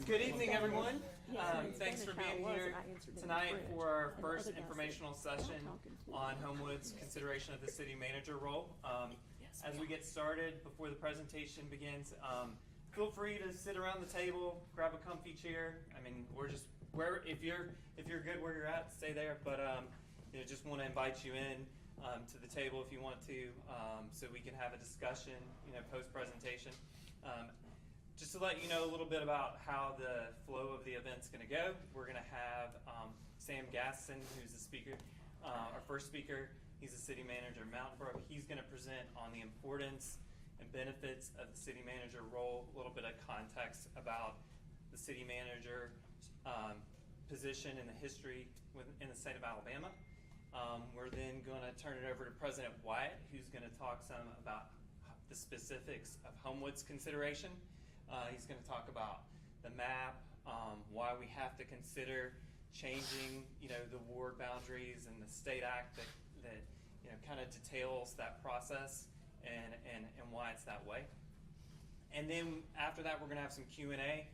Good evening, everyone. Thanks for being here tonight for our first informational session on Homewood's consideration of the city manager role. As we get started, before the presentation begins, feel free to sit around the table, grab a comfy chair. I mean, or just where if you're good where you're at, stay there. But just want to invite you in to the table if you want to, so we can have a discussion, post presentation. Just to let you know a little bit about how the flow of the event's going to go, we're going to have Sam Gaston, who's the speaker, our first speaker. He's the city manager of Mountain Brook. He's going to present on the importance and benefits of the city manager role, a little bit of context about the city manager position and the history in the state of Alabama. We're then going to turn it over to President Wyatt, who's going to talk some about the specifics of Homewood's consideration. He's going to talk about the map, why we have to consider changing, the ward boundaries and the state act that kind of details that process and why it's that way. And then after that, we're going to have some Q&A.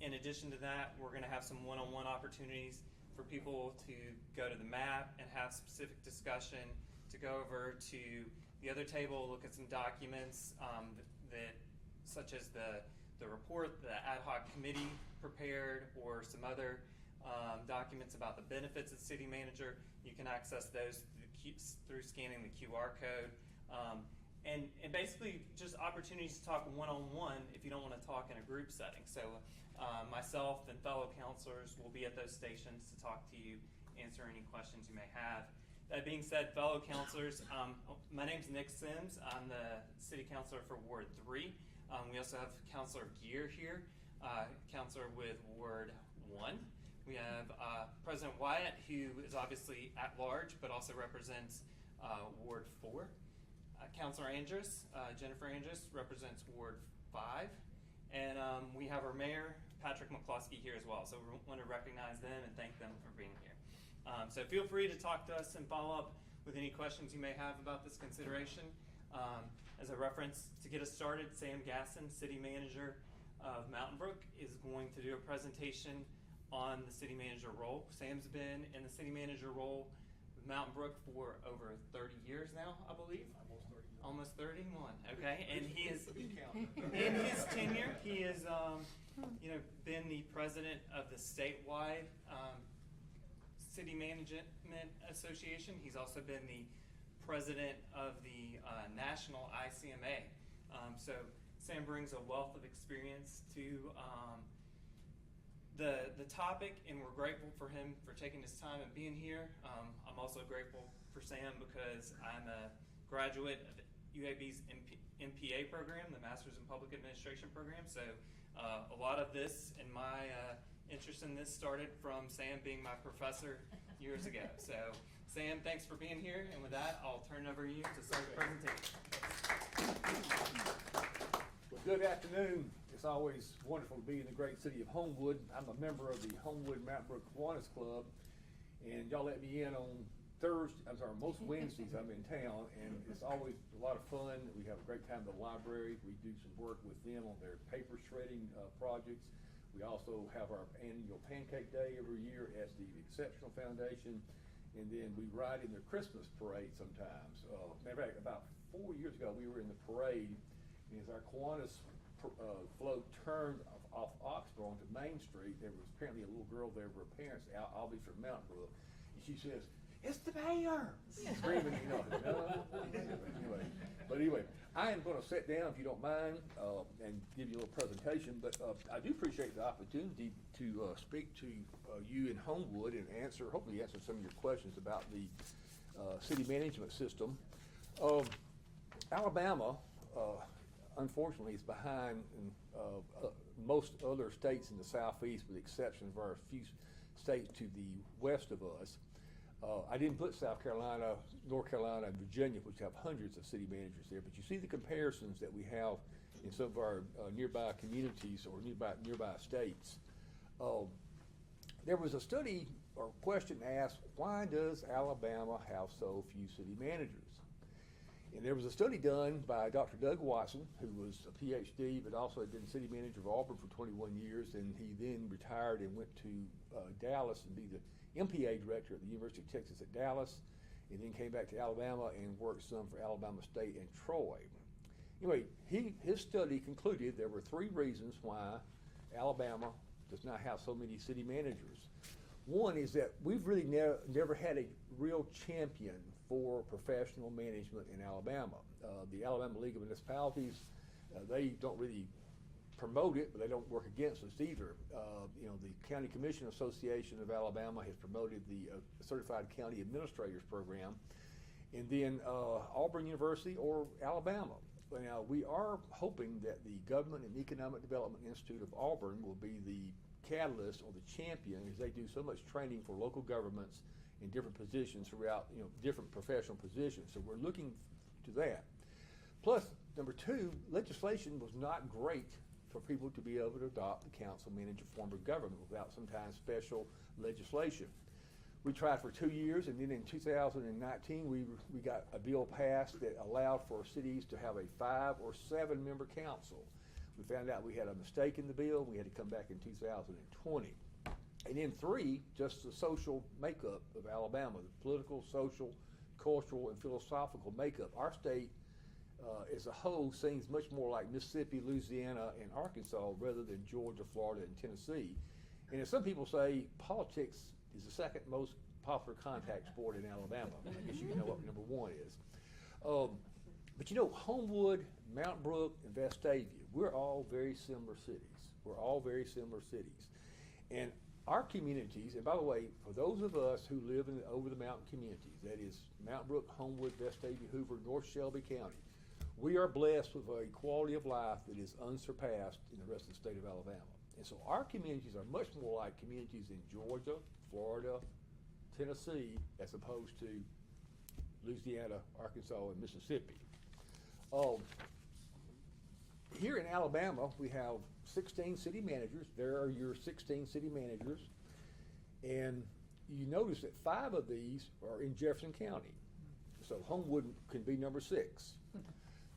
In addition to that, we're going to have some one-on-one opportunities for people to go to the map and have specific discussion, to go over to the other table, look at some documents that such as the report the ad hoc committee prepared, or some other documents about the benefits of the city manager. You can access those through scanning the QR code. And basically just opportunities to talk one-on-one if you don't want to talk in a group setting. So myself and fellow counselors will be at those stations to talk to you, answer any questions you may have. That being said, fellow counselors, my name's Nick Sims. I'm the city councilor for Ward 3. We also have Councilor Gear here, counselor with Ward 1. We have President Wyatt, who is obviously at large, but also represents Ward 4. Councilor Andrus, Jennifer Andrus, represents Ward 5. And we have our mayor, Patrick McCloskey, here as well. So we want to recognize them and thank them for being here. So feel free to talk to us and follow up with any questions you may have about this consideration. As a reference, to get us started, Sam Gaston, city manager of Mountain Brook, is going to do a presentation on the city manager role. Sam's been in the city manager role with Mountain Brook for over 30 years now, I believe. Almost 31. Okay, and he is in his tenure. He has, been the president of the statewide City Management Association. He's also been the president of the National ICMA. So Sam brings a wealth of experience to the topic, and we're grateful for him for taking his time and being here. I'm also grateful for Sam because I'm a graduate of UAB's MPA program, the Masters in Public Administration program. So a lot of this and my interest in this started from Sam being my professor years ago. So Sam, thanks for being here. And with that, I'll turn it over to you to start the presentation. Well, good afternoon. It's always wonderful to be in the great city of Homewood. I'm a member of the Homewood Mountain Brook Kiwanis Club, and y'all let me in on most Wednesdays I'm in town, and it's always a lot of fun. We have a great time at the library. We do some work with them on their paper shredding projects. We also have our annual Pancake Day every year at the Exceptional Foundation, and then we ride in their Christmas parade sometimes. Matter of fact, about 4 years ago, we were in the parade, and as our Kiwanis float turned off Oxbow onto Main Street, there was apparently a little girl there with her parents, Albie from Mountain Brook, and she says, "It's the mayor!" Screaming, Anyway, I am going to sit down, if you don't mind, and give you a little presentation, but I do appreciate the opportunity to speak to you in Homewood and hopefully answer some of your questions about the city management system. Alabama, unfortunately, is behind most other states in the southeast, with the exception of our few states to the west of us. I didn't put South Carolina, North Carolina, and Virginia, which have hundreds of city managers there, but you see the comparisons that we have in some of our nearby communities or nearby states. There was a study or question asked, why does Alabama have so few city managers? And there was a study done by Dr. Doug Watson, who was a PhD, but also had been city manager of Auburn for 21 years, and he then retired and went to Dallas and be the MPA director at the University of Texas at Dallas, and then came back to Alabama and worked some for Alabama State and Troy. Anyway, his study concluded there were 3 reasons why Alabama does not have so many city managers. One is that we've really never had a real champion for professional management in Alabama. The Alabama League of Municipalities, they don't really promote it, but they don't work against us either. The County Commission Association of Alabama has promoted the Certified County Administrators Program, and then Auburn University or Alabama. Now, we are hoping that the Government and Economic Development Institute of Auburn will be the catalyst or the champion, as they do so much training for local governments in different positions throughout, different professional positions. So we're looking to that. Plus, number 2, legislation was not great for people to be able to adopt the council manager form of government without sometimes special legislation. We tried for 2 years, and then in 2019, we got a bill passed that allowed for cities to have a 5 or 7 member council. We found out we had a mistake in the bill. We had to come back in 2020. And then 3, just the social makeup of Alabama, the political, social, cultural, and philosophical makeup. Our state as a whole seems much more like Mississippi, Louisiana, and Arkansas rather than Georgia, Florida, and Tennessee. And as some people say, politics is the second most popular contact sport in Alabama. I guess you know what number 1 is. But Homewood, Mount Brook, and Vestavia, we're all very similar cities. We're all very similar cities. And our communities, and by the way, for those of us who live in the over-the-mountain communities, that is Mount Brook, Homewood, Vestavia, Hoover, North Shelby County, we are blessed with a quality of life that is unsurpassed in the rest of the state of Alabama. And so our communities are much more like communities in Georgia, Florida, Tennessee, as opposed to Louisiana, Arkansas, and Mississippi. Here in Alabama, we have 16 city managers. There are your 16 city managers. And you notice that 5 of these are in Jefferson County. So Homewood can be number 6.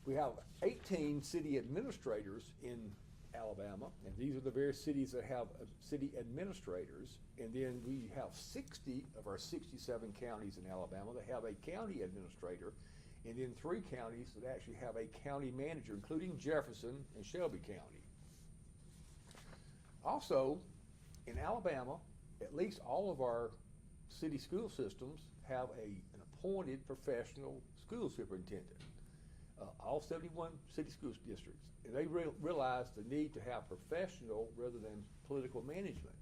We have 18 city administrators in Alabama, and these are the various cities that have city administrators. And then we have 60 of our 67 counties in Alabama that have a county administrator, and then 3 counties that actually have a county manager, including Jefferson and Shelby County. Also, in Alabama, at least all of our city school systems have an appointed professional school superintendent. All 71 city school districts. And they realize the need to have professional rather than political management.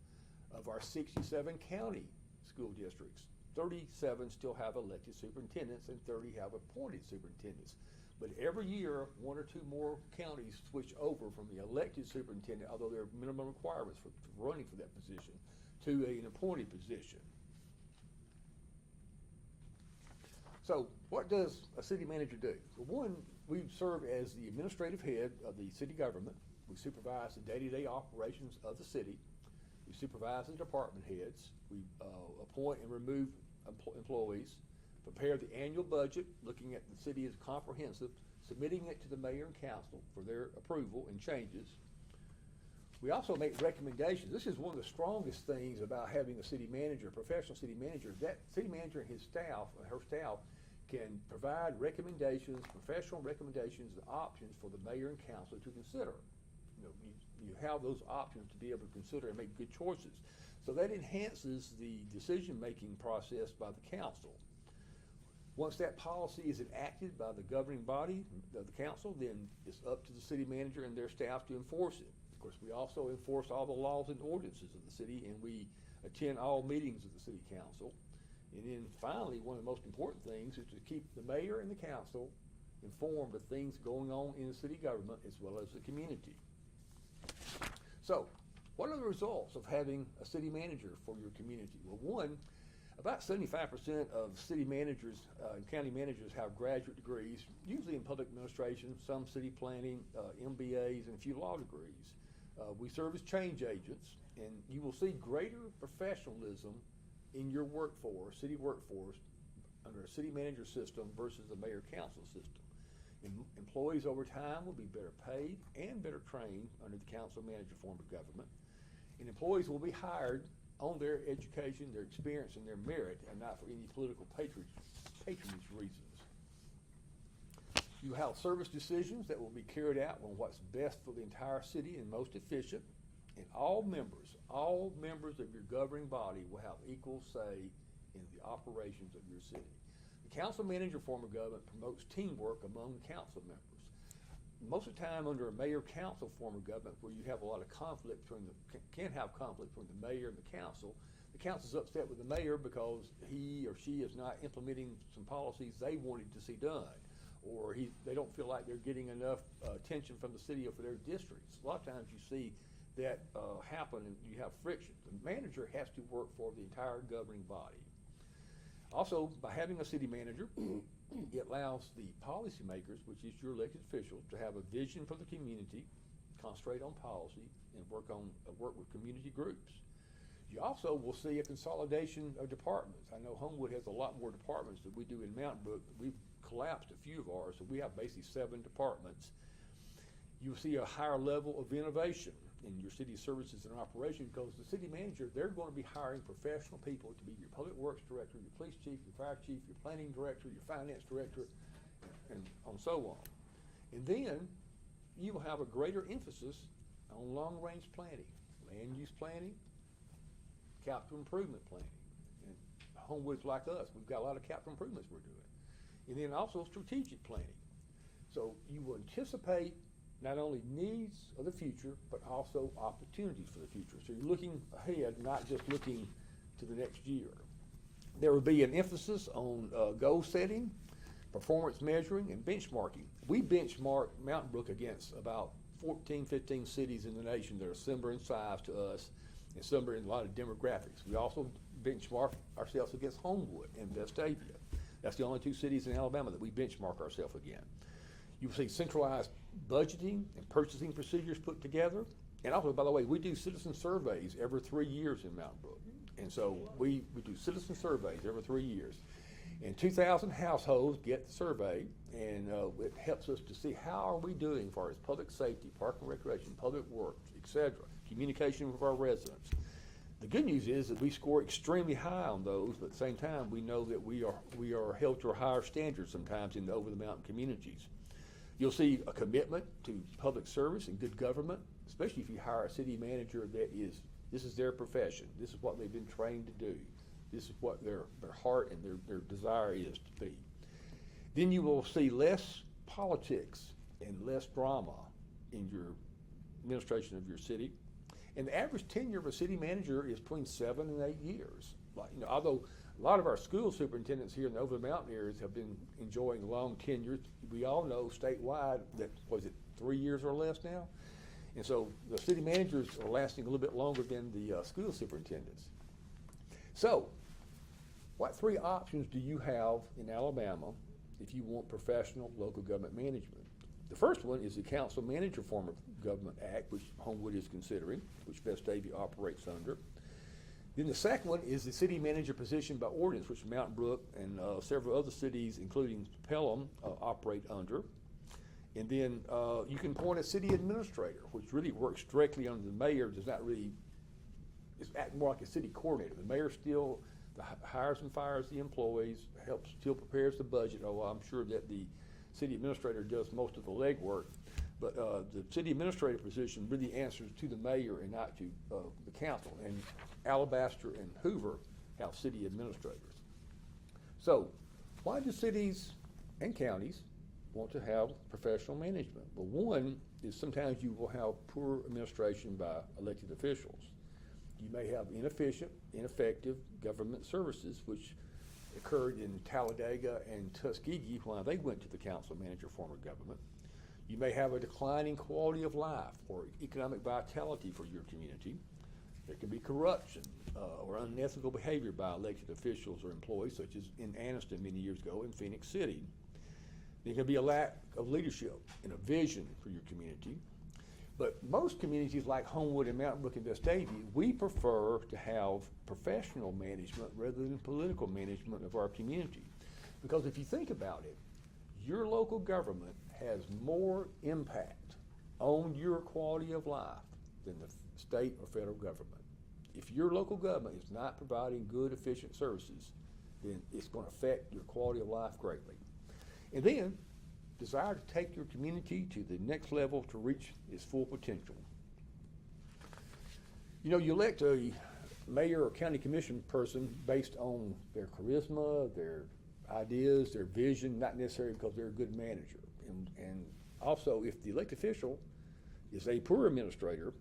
Of our 67 county school districts, 37 still have elected superintendents and 30 have appointed superintendents. But every year, 1 or 2 more counties switch over from the elected superintendent, although there are minimum requirements for running for that position, to an appointed position. So what does a city manager do? Well, 1, we serve as the administrative head of the city government. We supervise the day-to-day operations of the city. We supervise the department heads. We appoint and remove employees, prepare the annual budget, looking at the city as comprehensive, submitting it to the mayor and council for their approval and changes. We also make recommendations. This is one of the strongest things about having a city manager, a professional city manager. That city manager and his staff, her staff, can provide recommendations, professional recommendations, and options for the mayor and council to consider. You have those options to be able to consider and make good choices. So that enhances the decision-making process by the council. Once that policy is enacted by the governing body of the council, then it's up to the city manager and their staff to enforce it. Of course, we also enforce all the laws and ordinances of the city, and we attend all meetings of the city council. And then finally, one of the most important things is to keep the mayor and the council informed of things going on in the city government as well as the community. So, what are the results of having a city manager for your community? Well, 1, about 75% of city managers and county managers have graduate degrees, usually in public administration, some city planning, MBAs, and a few law degrees. We serve as change agents, and you will see greater professionalism in your workforce, city workforce, under a city manager system versus a mayor council system. Employees over time will be better paid and better trained under the council manager form of government. And employees will be hired on their education, their experience, and their merit, and not for any political patronage reasons. You have service decisions that will be carried out on what's best for the entire city and most efficient. And all members of your governing body will have equal say in the operations of your city. The council manager form of government promotes teamwork among council members. Most of the time under a mayor-council form of government where you have a lot of conflict can have conflict between the mayor and the council's upset with the mayor because he or she is not implementing some policies they wanted to see done, or they don't feel like they're getting enough attention from the city or for their districts. A lot of times you see that happen and you have friction. The manager has to work for the entire governing body. Also, by having a city manager, it allows the policymakers, which is your elected officials, to have a vision for the community, concentrate on policy, and work with community groups. You also will see a consolidation of departments. I know Homewood has a lot more departments than we do in Mountain Brook. We've collapsed a few of ours, so we have basically 7 departments. You'll see a higher level of innovation in your city services and operation because the city manager, they're going to be hiring professional people to be your public works director, your police chief, your fire chief, your planning director, your finance director, and so on. And then you will have a greater emphasis on long-range planning, land use planning, capital improvement planning. And Homewood's like us. We've got a lot of capital improvements we're doing. And then also strategic planning. So you will anticipate not only needs of the future, but also opportunities for the future. So you're looking ahead, not just looking to the next year. There will be an emphasis on goal setting, performance measuring, and benchmarking. We benchmark Mountain Brook against about 14, 15 cities in the nation that are similar in size to us and similar in a lot of demographics. We also benchmark ourselves against Homewood and Vestavia. That's the only 2 cities in Alabama that we benchmark ourselves against. You will see centralized budgeting and purchasing procedures put together. And also, by the way, we do citizen surveys every 3 years in Mountain Brook. And so we do citizen surveys every 3 years. And 2,000 households get the survey, and it helps us to see how are we doing as far as public safety, park and recreation, public works, etc., communication with our residents. The good news is that we score extremely high on those, but at the same time, we know that we are held to a higher standard sometimes in the over-the-mountain communities. You'll see a commitment to public service and good government, especially if you hire a city manager this is their profession. This is what they've been trained to do. This is what their heart and their desire is to be. Then you will see less politics and less drama in your administration of your city. And the average tenure of a city manager is between 7 and 8 years. Although a lot of our school superintendents here in the over-the-mountain areas have been enjoying long tenures. We all know statewide that, 3 years or less now? And so the city managers are lasting a little bit longer than the school superintendents. So, what 3 options do you have in Alabama if you want professional local government management? The first one is the Council Manager Form of Government Act, which Homewood is considering, which Vestavia operates under. Then the second one is the city manager position by ordinance, which Mountain Brook and several other cities, including Pelham, operate under. And then you can appoint a city administrator, which really works directly under the mayor. It's acting more like a city coordinator. The mayor still hires and fires the employees, still prepares the budget. I'm sure that the city administrator does most of the legwork. But the city administrator position really answers to the mayor and not to the council. And Alabaster and Hoover have city administrators. So why do cities and counties want to have professional management? Well, one is sometimes you will have poor administration by elected officials. You may have inefficient, ineffective government services, which occurred in Talladega and Tuskegee when they went to the council manager form of government. You may have a declining quality of life or economic vitality for your community. There can be corruption or unethical behavior by elected officials or employees, such as in Anniston many years ago in Phoenix City. There can be a lack of leadership and a vision for your community. But most communities like Homewood and Mountain Brook and Vestavia, we prefer to have professional management rather than political management of our community. Because if you think about it, your local government has more impact on your quality of life than the state or federal government. If your local government is not providing good, efficient services, then it's going to affect your quality of life greatly. And then, desire to take your community to the next level to reach its full potential. You know, you elect a mayor or county commission person based on their charisma, their ideas, their vision, not necessarily because they're a good manager. And also, if the elected official is a poor administrator,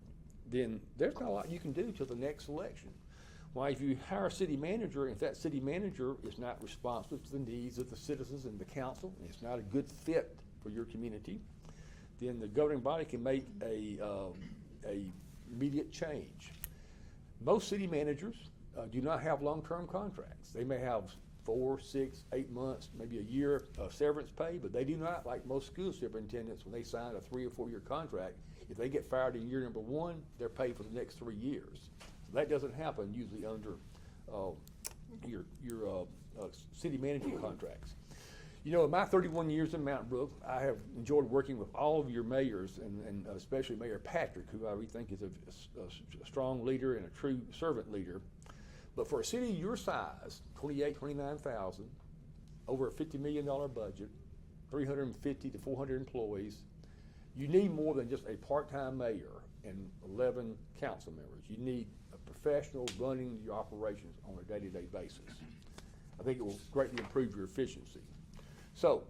then there's not a lot you can do till the next election. Why, if you hire a city manager, if that city manager is not responsive to the needs of the citizens and the council, and it's not a good fit for your community, then the governing body can make a immediate change. Most city managers do not have long-term contracts. They may have 4, 6, 8 months, maybe a year of severance pay, but they do not, like most school superintendents, when they sign a 3 or 4 year contract, if they get fired in year number 1, they're paid for the next 3 years. So that doesn't happen usually under your city manager contracts. You know, in my 31 years in Mountain Brook, I have enjoyed working with all of your mayors, and especially Mayor Patrick, who I really think is a strong leader and a true servant leader. But for a city your size, 29,000, over a $50 million budget, 350 to 400 employees, you need more than just a part-time mayor and 11 council members. You need a professional running your operations on a day-to-day basis. I think it will greatly improve your efficiency. So,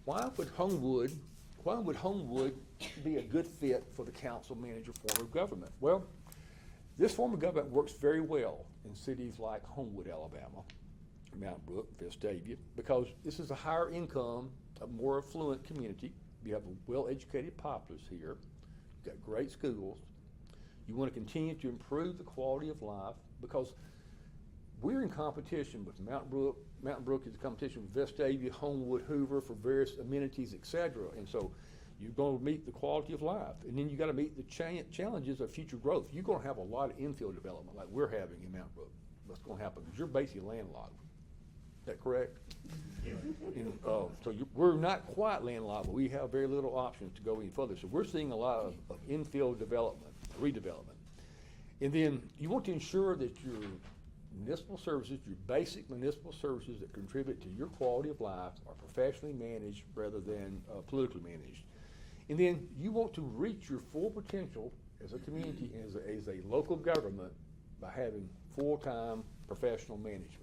why would Homewood be a good fit for the council manager form of government? Well, this form of government works very well in cities like Homewood, Alabama, Mountain Brook, Vestavia, because this is a higher income, a more affluent community. You have a well-educated populace here. You've got great schools. You want to continue to improve the quality of life because we're in competition with Mountain Brook. Mountain Brook is in competition with Vestavia, Homewood, Hoover for various amenities, etc. And so you're going to meet the quality of life. And then you got to meet the challenges of future growth. You're going to have a lot of infill development like we're having in Mountain Brook. What's going to happen? Because you're basically landlocked. Is that correct? Yeah. And, we're not quite landlocked, but we have very little options to go any further. So we're seeing a lot of infill development, redevelopment. And then you want to ensure that your municipal services, your basic municipal services that contribute to your quality of life are professionally managed rather than politically managed. And then you want to reach your full potential as a community and as a local government by having full-time professional management.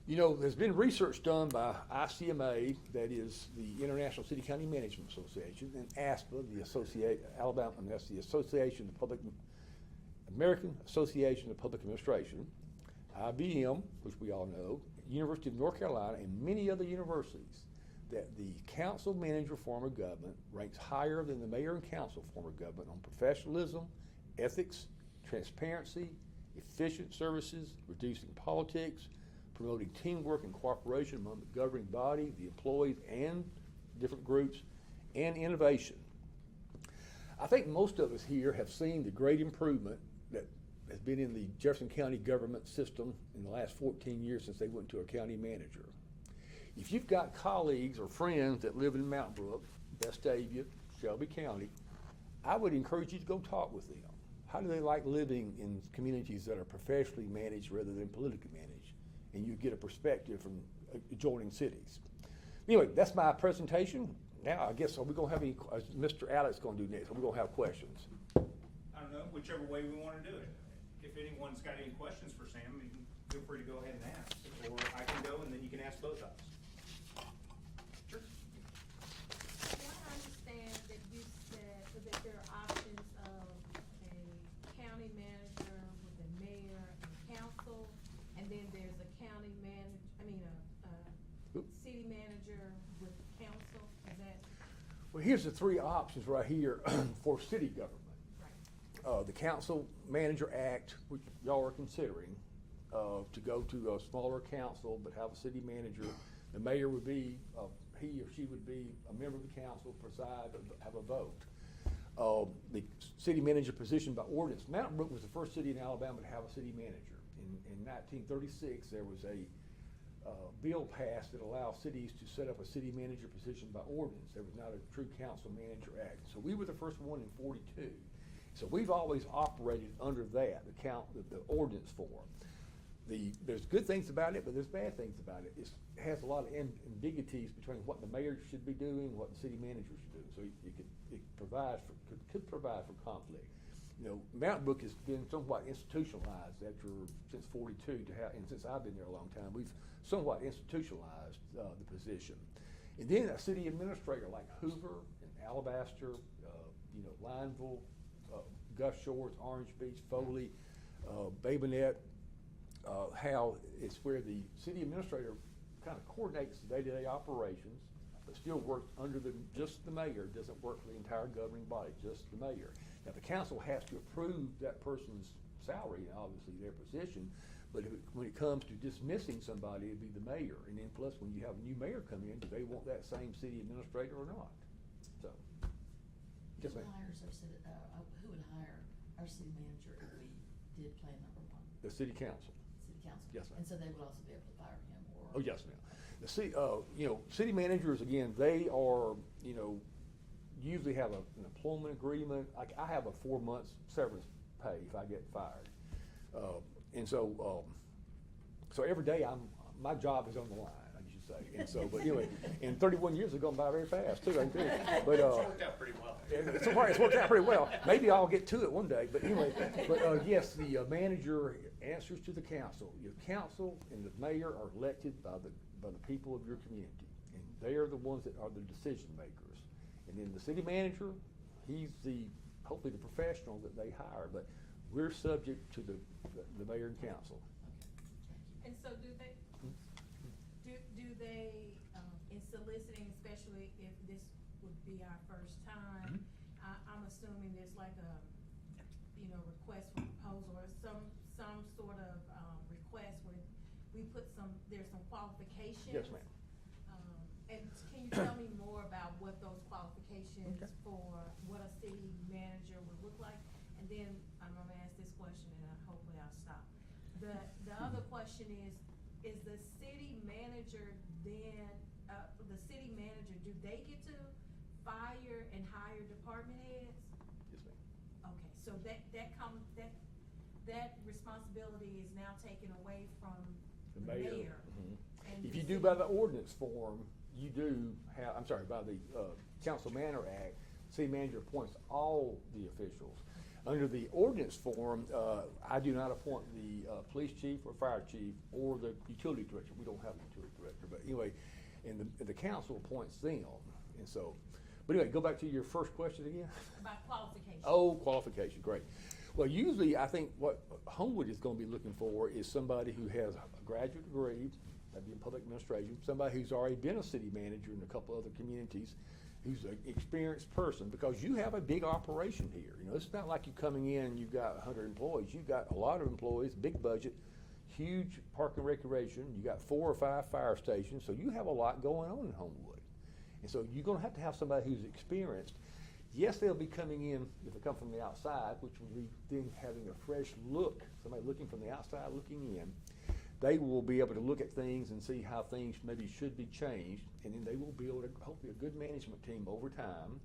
You know, there's been research done by ICMA, that is the International City County Management Association, and ASPA, that's the Association of American Association of Public Administration, IBM, which we all know, University of North Carolina, and many other universities, that the council manager form of government ranks higher than the mayor and council form of government on professionalism, ethics, transparency, efficient services, reducing politics, promoting teamwork and cooperation among the governing body, the employees, and different groups, and innovation. I think most of us here have seen the great improvement that has been in the Jefferson County government system in the last 14 years since they went to a county manager. If you've got colleagues or friends that live in Mountain Brook, Vestavia, Shelby County, I would encourage you to go talk with them. How do they like living in communities that are professionally managed rather than politically managed? And you get a perspective from adjoining cities. Anyway, that's my presentation. Now, I guess, are we going to have any, Mr. Alex going to do next? Are we going to have questions? I don't know, whichever way we want to do it. If anyone's got any questions for Sam, you can feel free to go ahead and ask. Or I can go and then you can ask both of us. Sure. Do I understand that you said that there are options of a county manager with a mayor and council, and then there's a county city manager with council? Is that? Well, here's the 3 options right here for city government. Right. The Council Manager Act, which y'all are considering, to go to a smaller council but have a city manager. The mayor would be, he or she would be a member of the council, preside, have a vote. The city manager position by ordinance. Mountain Brook was the first city in Alabama to have a city manager. In 1936, there was a bill passed that allows cities to set up a city manager position by ordinance. There was not a true council manager act. So we were the first one in 42. So we've always operated under that, the ordinance form. There's good things about it, but there's bad things about it. It has a lot of ambiguities between what the mayor should be doing, and what the city manager should do. So it could provide for conflict. You know, Mountain Brook has been somewhat institutionalized since 42 and since I've been there a long time, we've somewhat institutionalized the position. And then a city administrator like Hoover and Alabaster, Lineville, Gulf Shores, Orange Beach, Foley, Babonette, how it's where the city administrator kind of coordinates the day-to-day operations, but still works under just the mayor, doesn't work for the entire governing body, just the mayor. Now, the council has to approve that person's salary and obviously their position, but when it comes to dismissing somebody, it'd be the mayor. And then plus, when you have a new mayor come in, do they want that same city administrator or not? So, Who yes, ma'am. hires our city, who would hire our city manager if we did plan number one? The city council. City council? Yes, ma'am. And so they would also be able to fire him or? Oh, yes, ma'am. The city, city managers, again, they are, usually have an employment agreement. I have a 4 months severance pay if I get fired. And so every day my job is on the line, I should say. And so, but anyway, and 31 years have gone by very fast too, I think. But, It's worked out pretty well. it's worked out pretty well. Maybe I'll get to it one day, but anyway, yes, the manager answers to the council. Your council and the mayor are elected by the people of your community, and they are the ones that are the decision makers. And then the city manager, he's hopefully the professional that they hire, but we're subject to the mayor and council. And so do they, in soliciting, especially if this would be our first time, I'm assuming there's like a, request for proposal or some sort of, request where we put there's some qualifications. Yes, ma'am. And can you tell me more about what those qualifications Okay. for what a city manager would look like? And then I'm gonna ask this question and hopefully I'll stop. The other question is the city manager then, do they get to fire and hire department heads? Yes, ma'am. Okay, so that responsibility is now taken away from The the mayor. mayor. Mhm. And If the you do city- by the ordinance form, you do have, by the Council Manor Act, city manager appoints all the officials. Under the ordinance form, I do not appoint the police chief or fire chief or the utility director. We don't have a utility director, but anyway, and the council appoints them. And so, but anyway, go back to your first question again. About qualifications. Oh, qualification, great. Well, usually I think what Homewood is gonna be looking for is somebody who has a graduate degree, maybe in public administration, somebody who's already been a city manager in a couple other communities, who's an experienced person, because you have a big operation here. It's not like you coming in and you've got 100 employees. You've got a lot of employees, big budget, huge park and recreation. You got 4 or 5 fire stations, so you have a lot going on in Homewood. And so you're gonna have to have somebody who's experienced. Yes, they'll be coming in, if they come from the outside, which will be then having a fresh look, somebody looking from the outside looking in. They will be able to look at things and see how things maybe should be changed, and then they will build hopefully a good management team over time,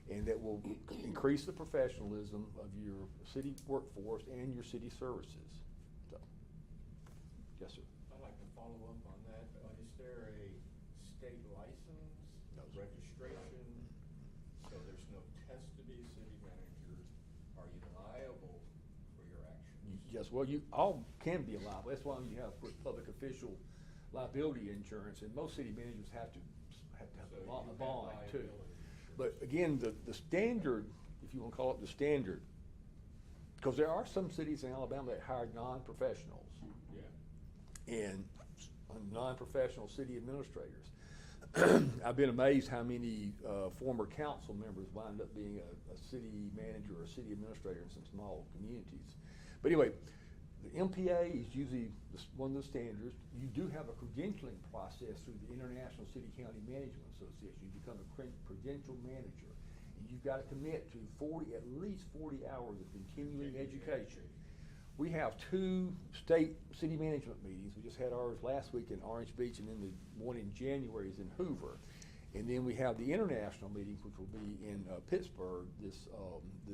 and that will increase the professionalism of your city workforce and your city services. So, yes, sir. I'd like to follow up on that. Is there a state license, No, sir. registration? So there's no test to be city manager? Are you liable for your actions? Yes, well, you all can be liable. That's why you have public official liability insurance, and most city managers have to have So a you bond have too. liability insurance. But again, the standard, if you want to call it the standard, because there are some cities in Alabama that hire non-professionals Yeah. and non-professional city administrators. I've been amazed how many former council members wind up being a city manager or a city administrator in some small communities. But anyway, the MPA is usually one of the standards. You do have a credentialing process through the International City County Management Association. You become a credential manager. And you've got to commit to at least 40 hours of continuing education. we have 2 state city management meetings. We just had ours last week in Orange Beach, and then the one in January is in Hoover. And then we have the international meetings, which will be in Pittsburgh this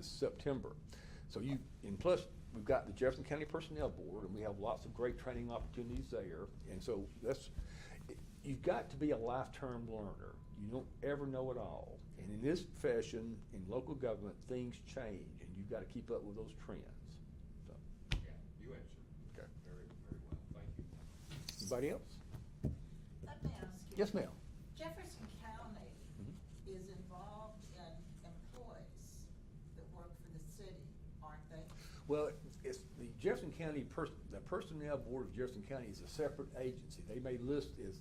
September. So and plus we've got the Jefferson County Personnel Board, and we have lots of great training opportunities there. And so you've got to be a lifetime learner. You don't ever know it all. And in this profession, in local government, things change, and you've got to keep up with those trends. So. Yeah, you answered. Okay. Very, very well, thank you. Anybody else? Let me ask you. Yes, ma'am. Jefferson County is involved in employees that work for the city, aren't they? Well, it's the Jefferson County, the Personnel Board of Jefferson County is a separate agency. They may list as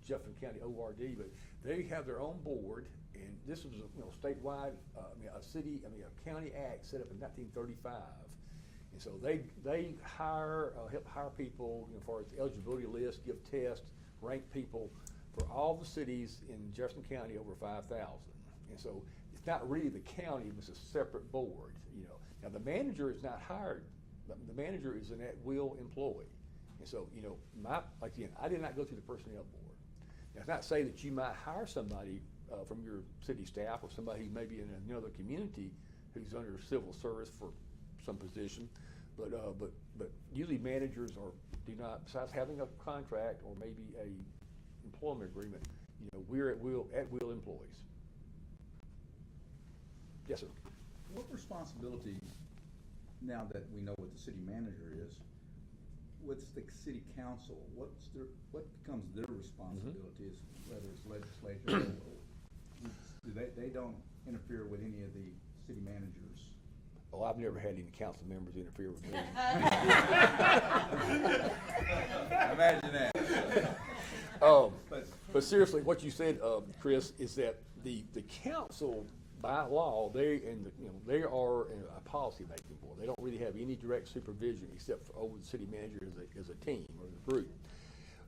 Jefferson County ORD, but they have their own board, and this was a statewide, a county act set up in 1935. And so they help hire people, as far as the eligibility list, give tests, rank people for all the cities in Jefferson County over 5,000. And so it's not really the county, it's a separate board, Now the manager is not hired, the manager is an at-will employee. And so, I did not go through the personnel board. Now, it's not to say that you might hire somebody from your city staff or somebody who may be in another community who's under civil service for some position, but usually managers do not, besides having a contract or maybe a employment agreement, we're at-will employees. Yes, sir. What responsibility, now that we know what the city manager is, what's the city council, what becomes their responsibilities, whether it's legislature or they don't interfere with any of the city managers? Oh, I've never had any council members interfere with me. Imagine that. But seriously, what you said, Chris, is that the council, by law, they are a policy-making board. They don't really have any direct supervision except for over the city manager as a team or a group.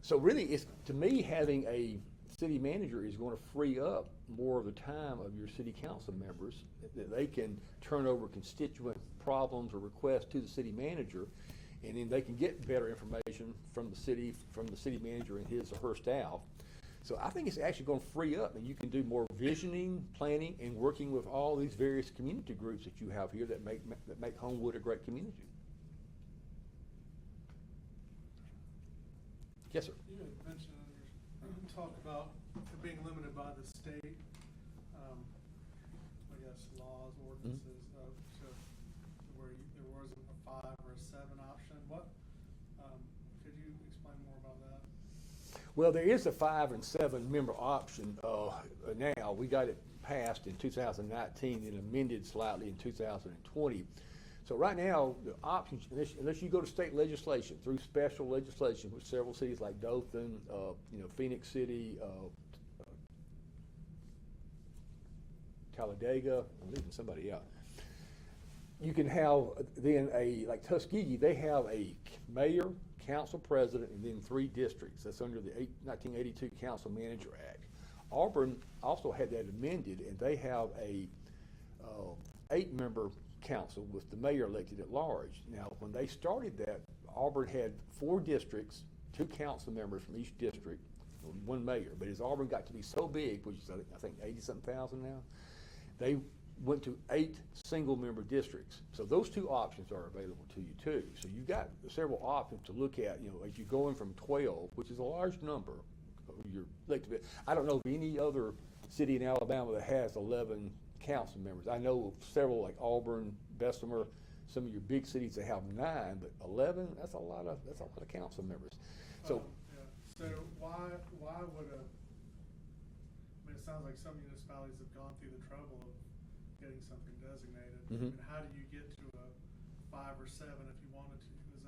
So really, to me, having a city manager is going to free up more of the time of your city council members that they can turn over constituent problems or requests to the city manager, and then they can get better information from the city manager and his or her staff. So I think it's actually going to free up, and you can do more visioning, planning, and working with all these various community groups that you have here that make Homewood a great community. Yes, sir. You had mentioned talk about it being limited by the state, laws, ordinances, so where there wasn't a 5 or a 7 option. Could you explain more about that? Well, there is a 5 and 7 member option now. We got it passed in 2019 and amended slightly in 2020. So right now, the options, unless you go to state legislation, through special legislation, with several cities like Dothan, Phoenix City, Talladega, I'm leaving somebody out. You can have then like Tuskegee, they have a mayor, council president, and then 3 districts. That's under the 1982 Council Manager Act. Auburn also had that amended, and they have a 8-member council with the mayor elected at large. Now, when they started that, Auburn had 4 districts, 2 council members from each district, 1 mayor. But as Auburn got to be so big, which is I think 80-something thousand now, they went to 8 single-member districts. So those 2 options are available to you too. So you've got several options to look at. As you're going from 12, which is a large number, you're elected. I don't know of any other city in Alabama that has 11 council members. I know of several like Auburn, Bessemer, some of your big cities that have 9, but 11, that's a lot of council members. So So why would it sounds like some municipalities have gone through the trouble of getting something designated. Mhm. And how do you get to a 5 or 7 if you wanted to? Is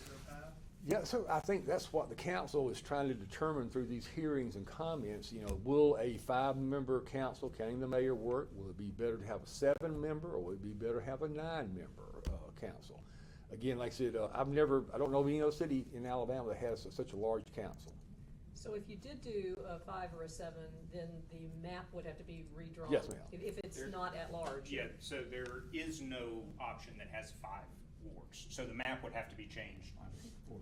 there a path? yeah, so I think that's what the council is trying to determine through these hearings and comments. Will a 5-member council, counting the mayor, work? Will it be better to have a 7-member, or will it be better to have a 9-member council? Again, like I said, I don't know of any other city in Alabama that has such a large council. So if you did do a 5 or a 7, then the map would have to be redrawn? Yes, ma'am. If it's not at large? Yeah, so there is no option that has 5 wards. So the map would have to be changed. 4,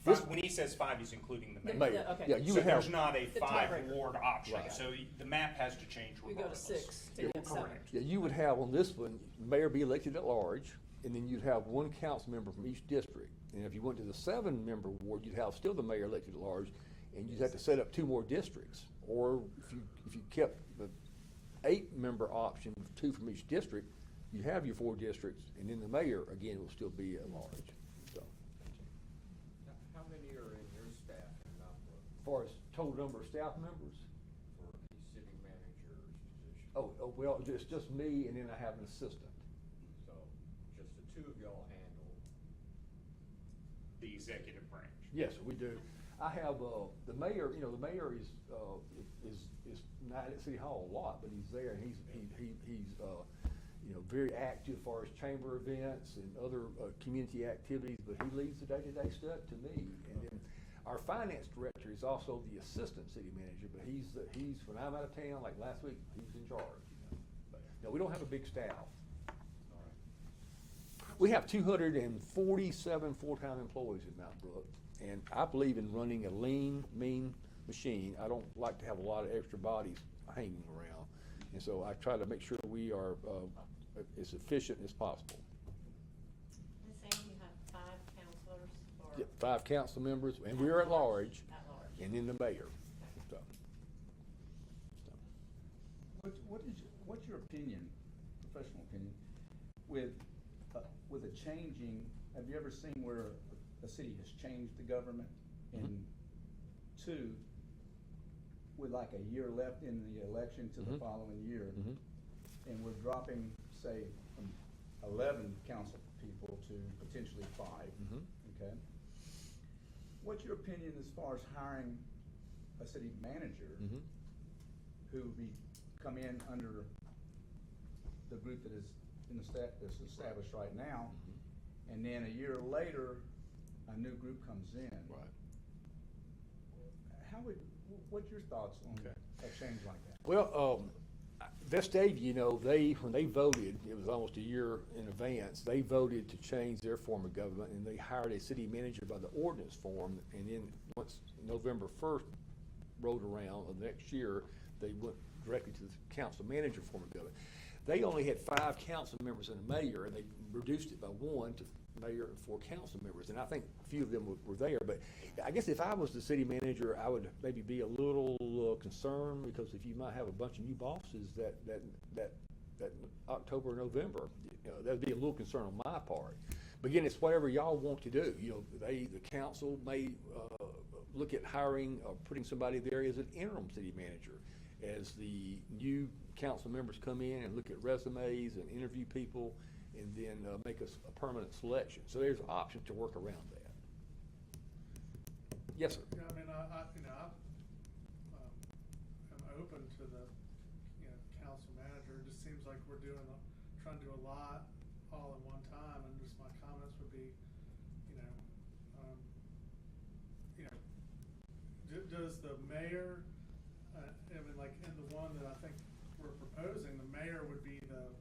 6. When he says 5, he's including the mayor. Mayor. Okay. Yeah, you So would have. there's not a The 5 tiebreaker. ward option, Right. so the map has to change We go to regardless. 6 to get 7. Correct. Yeah, you would have on this one, mayor be elected at large, and then you'd have one council member from each district. And if you went to the 7-member ward, you'd have still the mayor elected at large, and you'd have to set up 2 more districts. Or if you kept the 8-member option, 2 from each district, you have your 4 districts, and then the mayor, again, will still be at large. So, How many are in your staff in Mount Brook as far as total number of staff members, for the city manager's position? oh, well, it's just me, and then I have an assistant. So just the 2 of y'all handle. The executive branch. Yes, we do. I have, the mayor, the mayor is not at City Hall a lot, but he's there, and he's very active as far as chamber events and other, community activities, but he leads the day-to-day stuff to me. And then our finance director is also the assistant city manager, but he's, when I'm out of town, like last week, he's in charge, But, no, we don't have a big staff. All right. We have 247 full-time employees in Mount Brook, and I believe in running a lean, mean machine. I don't like to have a lot of extra bodies hanging around, and so I try to make sure we are as efficient as possible. Ms. Sam, you have 5 counselors or? Yeah, 5 council members, and we are at large, At large. and then the mayor. So. What's your opinion, professional opinion, with a changing, have you ever seen where a city has changed the government? And 2, with like a year left in the election to the following year, and we're dropping, say, from 11 council people to potentially 5, okay? What's your opinion as far as hiring a city manager who would come in under the group that is that's established right now, and then a year later, a new group comes in? Right. What's your thoughts on Okay. a change like that? Well, Vestavia, when they voted, it was almost a year in advance, they voted to change their form of government, and they hired a city manager by the ordinance form, and then once November 1st rolled around of the next year, they went directly to the council manager form of government. They only had 5 council members and a mayor, and they reduced it by 1 to mayor and 4 council members, and I think a few of them were there. But I guess if I was the city manager, I would maybe be a little concerned, because if you might have a bunch of new bosses that October, November, that'd be a little concern on my part. But again, it's whatever y'all want to do. The council may look at hiring or putting somebody there as an interim city manager, as the new council members come in and look at resumes and interview people, and then make a permanent selection. So there's options to work around that. Yes, sir. Yeah, I mean, I'm open to the, council manager. It just seems like we're trying to do a lot all at one time, and just my comments would be, does the mayor, like in the one that I think we're proposing, the mayor would be the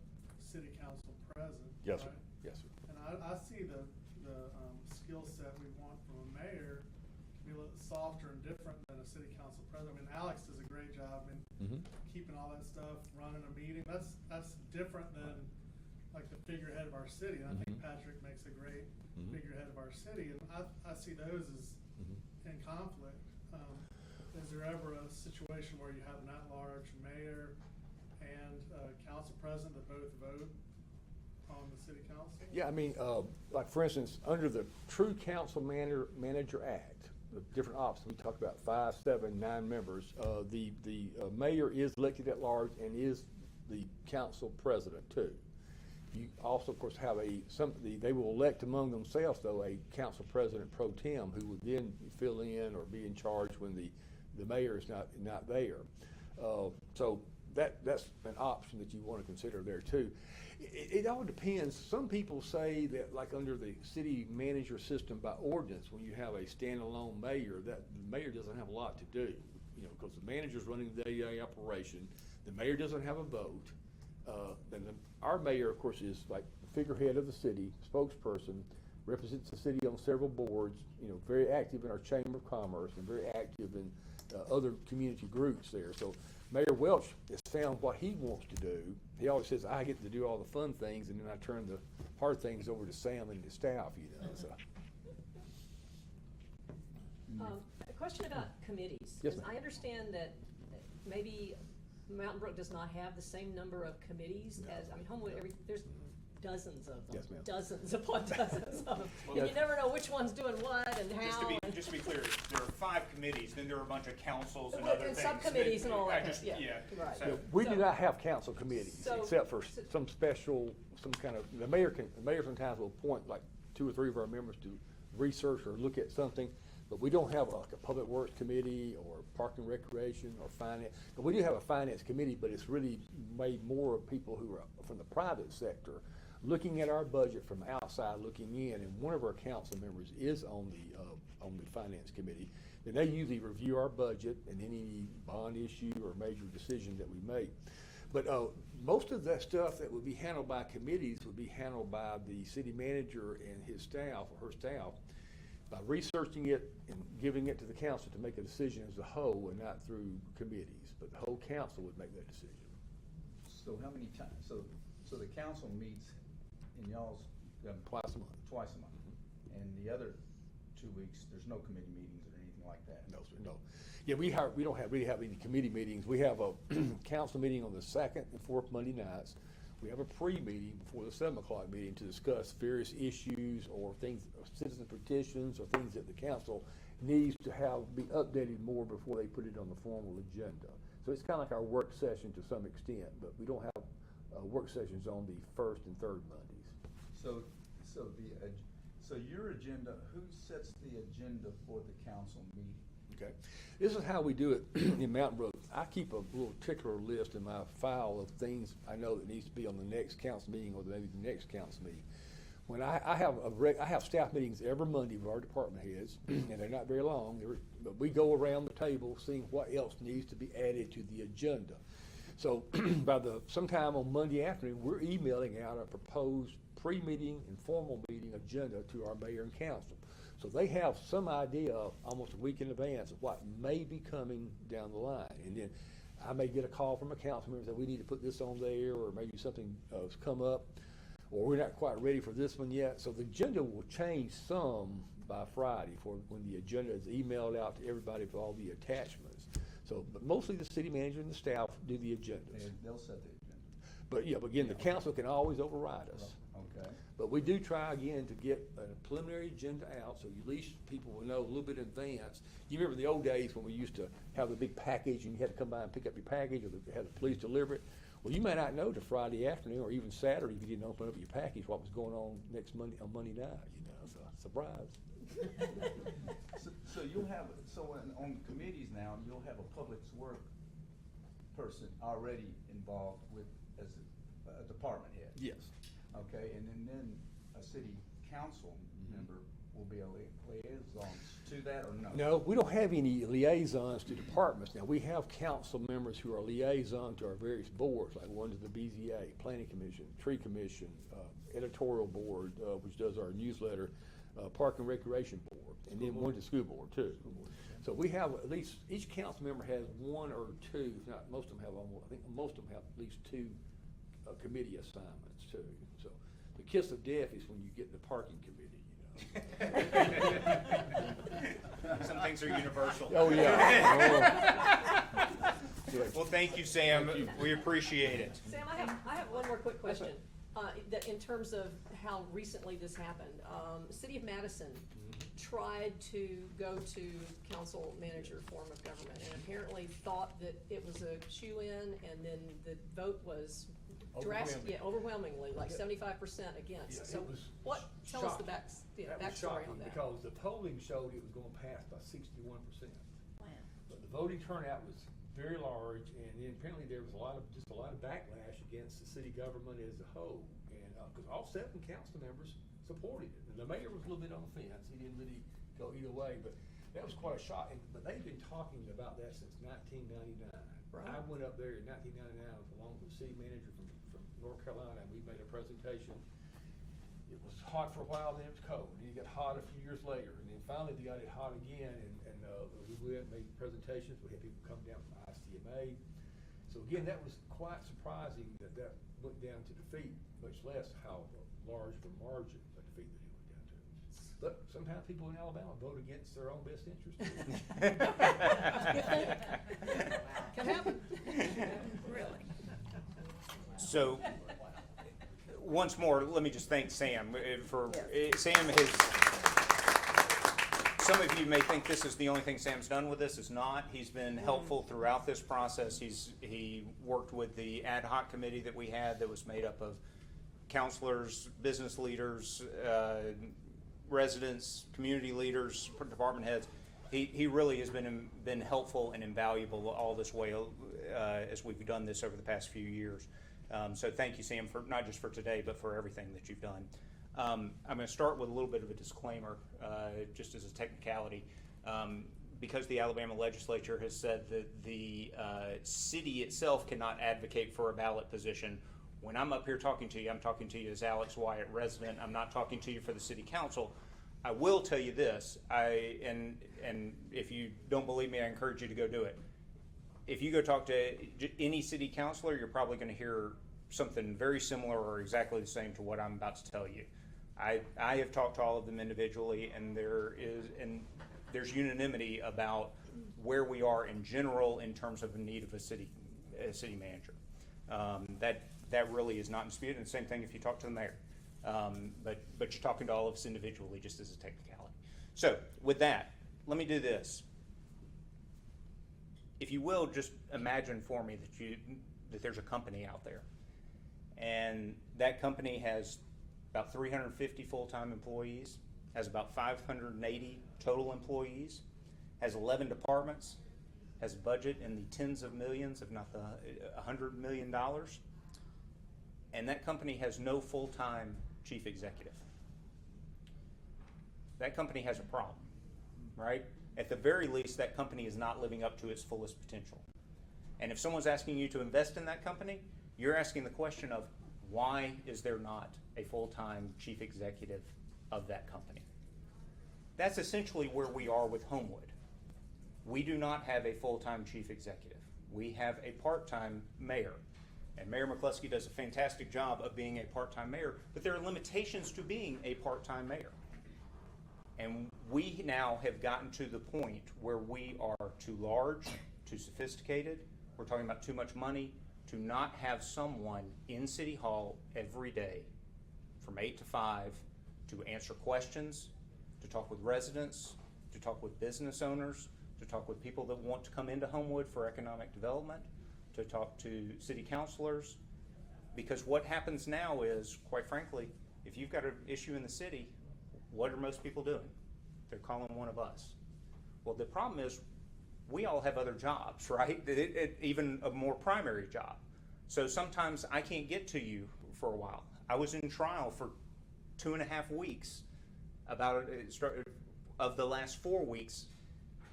city council president, Yes, sir. right? Yes, sir. And I see the skill set we want from a mayor to be a little softer and different than a city council president. I mean, Alex does a great job in keeping all that stuff, running a meeting. That's different than like the figurehead of our city. And I think Patrick makes a great figurehead of our city, and I see those as in conflict. Is there ever a situation where you have an at-large mayor and council president that both vote on the city council? Yeah, I mean, like for instance, under the True Council Manager Act, the different options, we talked about 5, 7, 9 members. The mayor is elected at large and is the council president too. You also, of course, have they will elect among themselves, though, a council president pro tem who would then fill in or be in charge when the mayor is not there. So that's an option that you want to consider there too. It all depends. Some people say that, like under the city manager system by ordinance, when you have a standalone mayor, that the mayor doesn't have a lot to do, because the manager's running the day-to-day operation. The mayor doesn't have a vote. Then our mayor, of course, is like the figurehead of the city, spokesperson, represents the city on several boards, very active in our Chamber of Commerce and very active in other community groups there. So Mayor Welch has found what he wants to do. He always says, I get to do all the fun things, and then I turn the hard things over to Sam and his staff, so. A question about committees. Yes, 'Cause ma'am. I understand that maybe Mountain Brook does not have the same number of committees No. as, Homewood, there's dozens of them. Yes, ma'am. Dozens upon dozens of them. Well, And you never know which one's doing what and how. Just to be clear, there are 5 committees, then there are a bunch of councils and Well, other and things. subcommittees and all that, yeah, right. So- We So- do not have council committees, So- except for some special, some kind of, the mayor sometimes will appoint like 2 or 3 of our members to research or look at something, but we don't have like a public works committee or park and recreation or finance. But we do have a finance committee, but it's really made more of people who are from the private sector, looking at our budget from outside looking in, and one of our council members is on the finance committee. And they usually review our budget and any bond issue or major decision that we make. But most of that stuff that would be handled by committees would be handled by the city manager and his staff or her staff by researching it and giving it to the council to make a decision as a whole and not through committees. But the whole council would make that decision. So how many times, so the council meets in y'all's. Twice a month. Twice a month. And the other 2 weeks, there's no committee meetings or anything like that? No, sir, no. Yeah, we don't really have any committee meetings. We have a council meeting on the 2nd and 4th Monday nights. We have a pre-meeting before the 7 o'clock meeting to discuss various issues or things, citizen petitions or things that the council needs to have be updated more before they put it on the formal agenda. So it's kind of like our work session to some extent, but we don't have work sessions on the 1st and 3rd Mondays. So your agenda, who sets the agenda for the council meeting? Okay, this is how we do it in Mountain Brook. I keep a little particular list in my file of things I know that needs to be on the next council meeting or maybe the next council meeting. When I have staff meetings every Monday with our department heads, and they're not very long, but we go around the table seeing what else needs to be added to the agenda. So by sometime on Monday afternoon, we're emailing out a proposed pre-meeting and formal meeting agenda to our mayor and council. So they have some idea almost a week in advance of what may be coming down the line. And then I may get a call from a council member that we need to put this on there, or maybe something has come up, or we're not quite ready for this one yet. So the agenda will change some by Friday for when the agenda is emailed out to everybody with all the attachments. So, but mostly the city manager and the staff do the agendas. They'll set the agenda. But yeah, but again, the council can always override us. Okay. But we do try again to get a preliminary agenda out, so at least people will know a little bit in advance. You remember the old days when we used to have the big package and you had to come by and pick up your package, or had the police deliver it? Well, you may not know till Friday afternoon or even Saturday if you didn't open up your package what was going on next Monday, on Monday night, so surprise. So you'll have, on committees now, you'll have a public works person already involved with, as a department head? Yes. Okay, and then a city council member will be a liaison to that, or no? No, we don't have any liaisons to departments. Now, we have council members who are liaison to our various boards, like one to the BZA, Planning Commission, Tree Commission, Editorial Board, which does our newsletter, Park and Recreation Board, and then one to School Board, too. So we have at least, each council member has 1 or 2, if not, most of them have almost, I think most of them have at least 2 committee assignments, too. So the kiss of death is when you get the parking committee, Some things are universal. Oh, yeah. Well, thank you, Sam. Thank you. We appreciate it. Sam, I have one more quick question. That in terms of how recently this happened, the City of Madison tried to go to council manager form of government and apparently thought that it was a shoe-in, and then the vote was overwhelmingly, like 75% against. Yeah, So tell us the backstory on that. Because the polling showed it was going to pass by 61%. Wow. But the voting turnout was very large, and then apparently there was a lot of backlash against the city government as a whole, and because all 7 council members supported it, and the mayor was a little bit on the fence. He didn't really go either way, but that was quite a shock. But they've been talking about that since 1999. Right. I went up there in 1999 along with the city manager from North Carolina, and we made a presentation, hot for a while, then it was cold, and it got hot a few years later, and then finally they got it hot again, and we went and made presentations, we had people come down from ICMA. So again, that was quite surprising that went down to defeat, much less how large of a margin of defeat that it went down to. But somehow people in Alabama vote against their own best interest. Can happen. Really? So, once more, let me just thank Sam Sam has, some of you may think this is the only thing Sam's done with this. It's not. He's been helpful throughout this process. He worked with the ad hoc committee that we had that was made up of counselors, business leaders, residents, community leaders, department heads. He really has been helpful and invaluable all this way as we've done this over the past few years. So thank you, Sam, for not just for today, but for everything that you've done. I'm going to start with a little bit of a disclaimer, just as a technicality. Because the Alabama legislature has said that the city itself cannot advocate for a ballot position, when I'm up here talking to you, I'm talking to you as Alex Wyatt, resident. I'm not talking to you for the city council. I will tell you this, and if you don't believe me, I encourage you to go do it. If you go talk to any city councilor, you're probably going to hear something very similar or exactly the same to what I'm about to tell you. I have talked to all of them individually, and there's unanimity about where we are in general in terms of the need of a city manager. That really is not in dispute, and the same thing if you talk to the mayor. But you're talking to all of us individually, just as a technicality. So with that, let me do this. If you will, just imagine for me that there's a company out there, and that company has about 350 full-time employees, has about 580 total employees, has 11 departments, has a budget in the tens of millions, if not the $100 million, and that company has no full-time chief executive. That company has a problem, right? At the very least, that company is not living up to its fullest potential. And if someone's asking you to invest in that company, you're asking the question of, why is there not a full-time chief executive of that company? That's essentially where we are with Homewood. We do not have a full-time chief executive. We have a part-time mayor. And Mayor McCluskey does a fantastic job of being a part-time mayor, but there are limitations to being a part-time mayor. And we now have gotten to the point where we are too large, too sophisticated, we're talking about too much money, to not have someone in City Hall every day from 8 to 5 to answer questions, to talk with residents, to talk with business owners, to talk with people that want to come into Homewood for economic development, to talk to city councilors. Because what happens now is, quite frankly, if you've got an issue in the city, what are most people doing? They're calling one of us. Well, the problem is we all have other jobs, right? Even a more primary job. So sometimes I can't get to you for a while. I was in trial for 2.5 weeks of the last 4 weeks,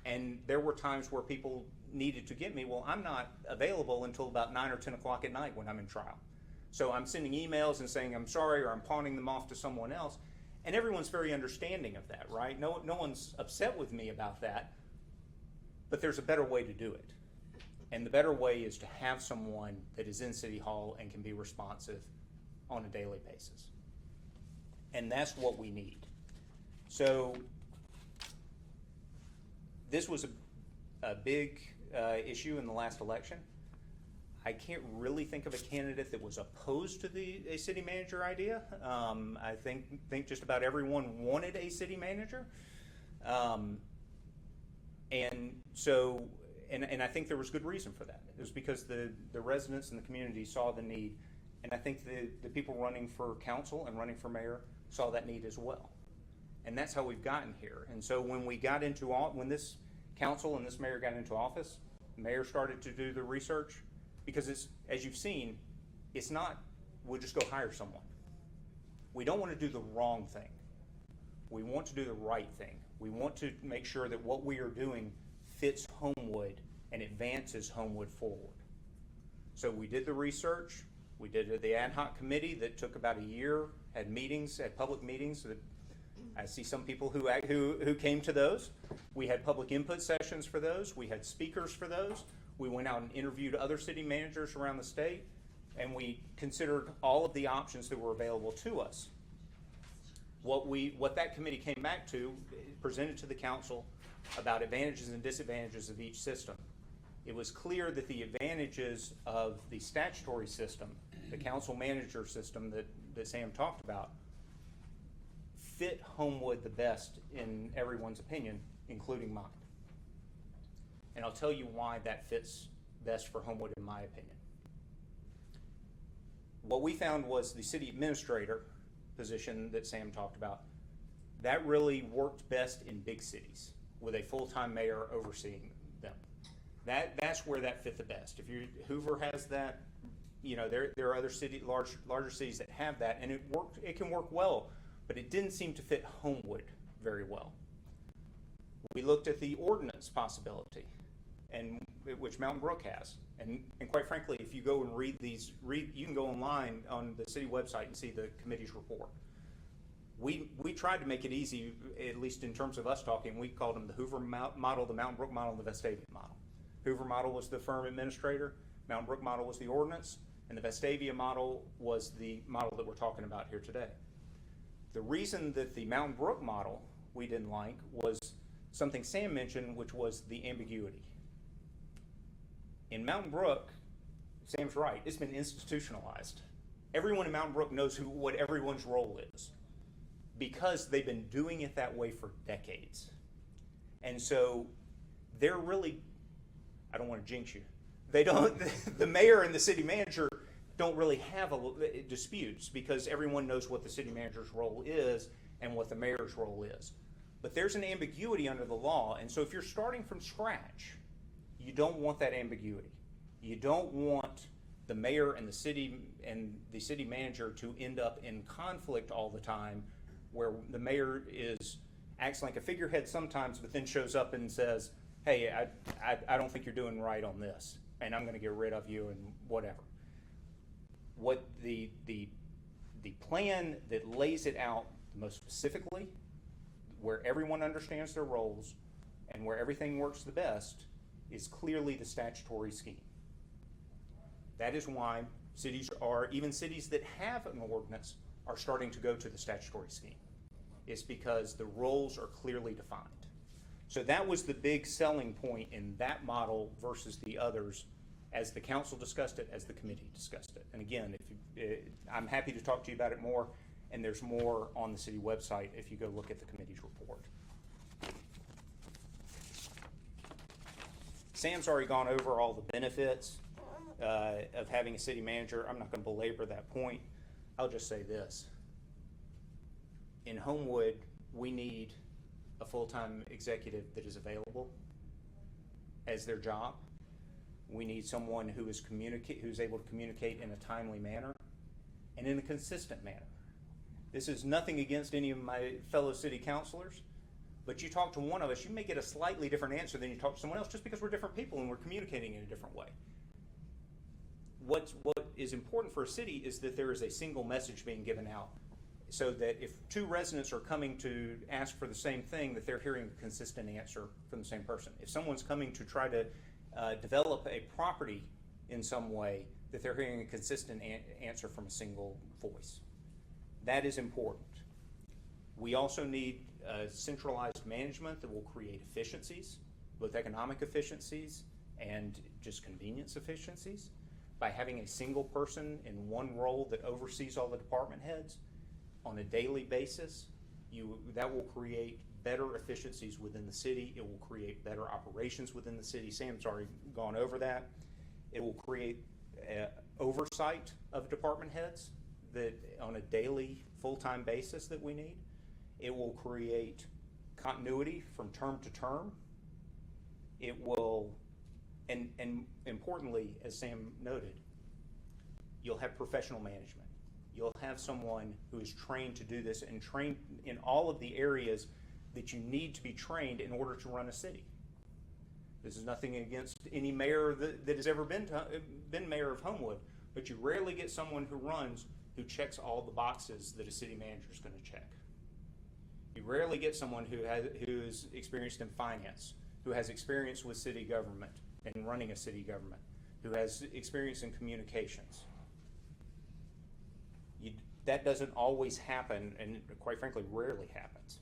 and there were times where people needed to get me. Well, I'm not available until about 9 or 10 o'clock at night when I'm in trial. So I'm sending emails and saying I'm sorry, or I'm pawning them off to someone else. And everyone's very understanding of that, right? No one's upset with me about that, but there's a better way to do it. And the better way is to have someone that is in City Hall and can be responsive on a daily basis. And that's what we need. So this was a big issue in the last election. I can't really think of a candidate that was opposed to a city manager idea. I think just about everyone wanted a city manager. And I think there was good reason for that. It was because the residents and the community saw the need, and I think the people running for council and running for mayor saw that need as well. And that's how we've gotten here. And so when this council and this mayor got into office, the mayor started to do the research, because it's, as you've seen, it's not, we'll just go hire someone. We don't want to do the wrong thing. We want to do the right thing. We want to make sure that what we are doing fits Homewood and advances Homewood forward. So we did the research. We did the ad hoc committee that took about a year, had meetings, had public meetings. I see some people who came to those. We had public input sessions for those. We had speakers for those. We went out and interviewed other city managers around the state, and we considered all of the options that were available to us. What that committee came back to, presented to the council about advantages and disadvantages of each system. It was clear that the advantages of the statutory system, the council manager system that Sam talked about, fit Homewood the best in everyone's opinion, including mine. And I'll tell you why that fits best for Homewood in my opinion. What we found was the city administrator position that Sam talked about, that really worked best in big cities with a full-time mayor overseeing them. That's where that fit the best. Hoover has that, there are other larger cities that have that, and it can work well, but it didn't seem to fit Homewood very well. We looked at the ordinance possibility, which Mountain Brook has, and quite frankly, if you go and you can go online on the city website and see the committee's report. We tried to make it easy, at least in terms of us talking. We called them the Hoover model, the Mountain Brook model, and the Vestavia model. Hoover model was the firm administrator, Mountain Brook model was the ordinance, and the Vestavia model was the model that we're talking about here today. The reason that the Mountain Brook model we didn't like was something Sam mentioned, which was the ambiguity. In Mountain Brook, Sam's right, it's been institutionalized. Everyone in Mountain Brook knows what everyone's role is, because they've been doing it that way for decades. And so they're really, I don't want to jinx you, the mayor and the city manager don't really have disputes, because everyone knows what the city manager's role is and what the mayor's role is. But there's an ambiguity under the law, and so if you're starting from scratch, you don't want that ambiguity. You don't want the mayor and the city manager to end up in conflict all the time, where the mayor acts like a figurehead sometimes, but then shows up and says, hey, I don't think you're doing right on this, and I'm going to get rid of you and whatever. What the plan that lays it out most specifically, where everyone understands their roles and where everything works the best, is clearly the statutory scheme. That is why even cities that have an ordinance are starting to go to the statutory scheme. It's because the roles are clearly defined. So that was the big selling point in that model versus the others, as the council discussed it, as the committee discussed it. And again, I'm happy to talk to you about it more, and there's more on the city website if you go look at the committee's report. Sam's already gone over all the benefits of having a city manager. I'm not going to belabor that point. I'll just say this. In Homewood, we need a full-time executive that is available as their job. We need someone who's able to communicate in a timely manner and in a consistent manner. This is nothing against any of my fellow city councilors, but you talk to one of us, you may get a slightly different answer than you talk to someone else, just because we're different people and we're communicating in a different way. What is important for a city is that there is a single message being given out, so that if two residents are coming to ask for the same thing, that they're hearing a consistent answer from the same person. If someone's coming to try to develop a property in some way, that they're hearing a consistent answer from a single voice. That is important. We also need centralized management that will create efficiencies, both economic efficiencies and just convenience efficiencies, by having a single person in one role that oversees all the department heads on a daily basis. That will create better efficiencies within the city. It will create better operations within the city. Sam's already gone over that. It will create oversight of department heads that on a daily, full-time basis that we need. It will create continuity from term to term. It will, and importantly, as Sam noted, you'll have professional management. You'll have someone who is trained to do this and trained in all of the areas that you need to be trained in order to run a city. This is nothing against any mayor that has ever been mayor of Homewood, but you rarely get someone who runs who checks all the boxes that a city manager is going to check. You rarely get someone who is experienced in finance, who has experience with city government and running a city government, who has experience in communications. That doesn't always happen, and quite frankly, rarely happens.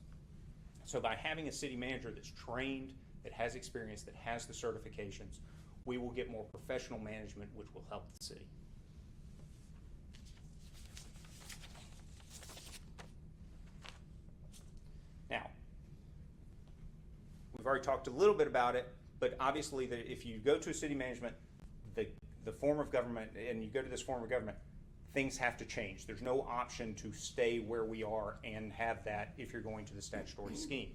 So by having a city manager that's trained, that has experience, that has the certifications, we will get more professional management, which will help the city. Now, we've already talked a little bit about it, but obviously if you go to a city management, the form of government, and you go to this form of government, things have to change. There's no option to stay where we are and have that if you're going to the statutory scheme.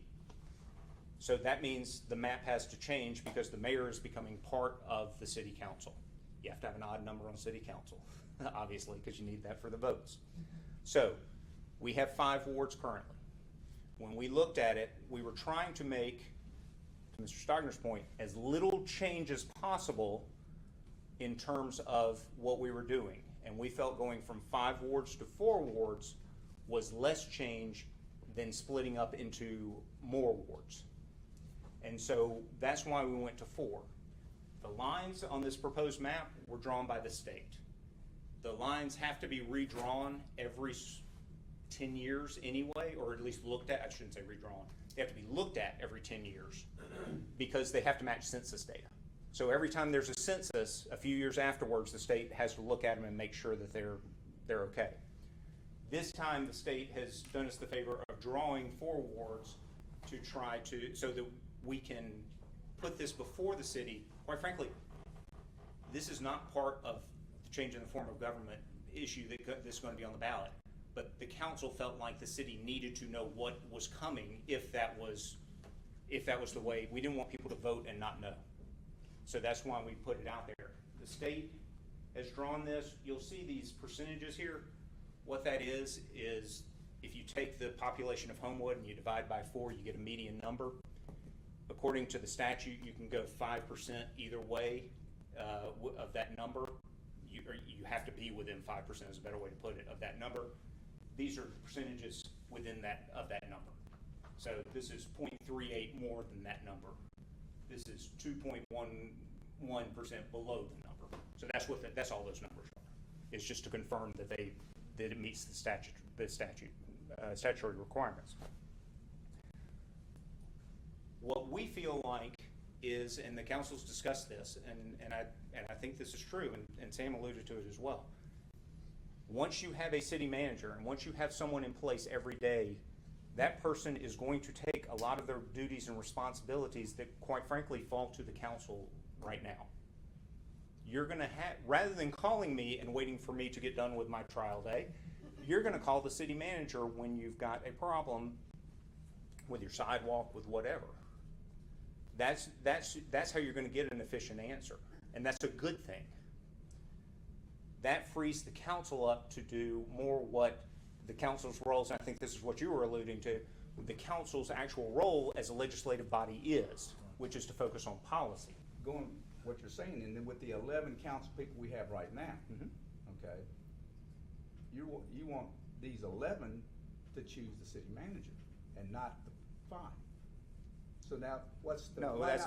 So that means the map has to change because the mayor is becoming part of the city council. You have to have an odd number on city council, obviously, because you need that for the votes. So we have 5 wards currently. When we looked at it, we were trying to make, to Mr. Stogner's point, as little change as possible in terms of what we were doing. And we felt going from 5 wards to 4 wards was less change than splitting up into more wards. And so that's why we went to 4. The lines on this proposed map were drawn by the state. The lines have to be redrawn every 10 years anyway, or at least looked at. I shouldn't say redrawn. They have to be looked at every 10 years because they have to match census data. So every time there's a census, a few years afterwards, the state has to look at them and make sure that they're okay. This time, the state has done us the favor of drawing 4 wards to try to, so that we can put this before the city. Quite frankly, this is not part of the change in the form of government issue that's going to be on the ballot. But the council felt like the city needed to know what was coming if that was the way. We didn't want people to vote and not know. So that's why we put it out there. The state has drawn this. You'll see these percentages here. What that is if you take the population of Homewood and you divide by 4, you get a median number. According to the statute, you can go 5% either way of that number. You have to be within 5% is a better way to put it, of that number. These are percentages within that number. So this is 0.38 more than that number. This is 2.11% below the number. So that's all those numbers are. It's just to confirm that it meets the statutory requirements. What we feel like is, and the council's discussed this, and I think this is true, and Sam alluded to it as well. Once you have a city manager and once you have someone in place every day, that person is going to take a lot of their duties and responsibilities that, quite frankly, fall to the council right now. You're going to have, rather than calling me and waiting for me to get done with my trial day, you're going to call the city manager when you've got a problem with your sidewalk, with whatever. That's how you're going to get an efficient answer, and that's a good thing. That frees the council up to do more what the council's roles, and I think this is what you were alluding to, the council's actual role as a legislative body is, which is to focus on policy. Going what you're saying, and then with the 11 council people we have right now, okay, you want these 11 to choose the city manager and not the 5. So now, what's the? No, that's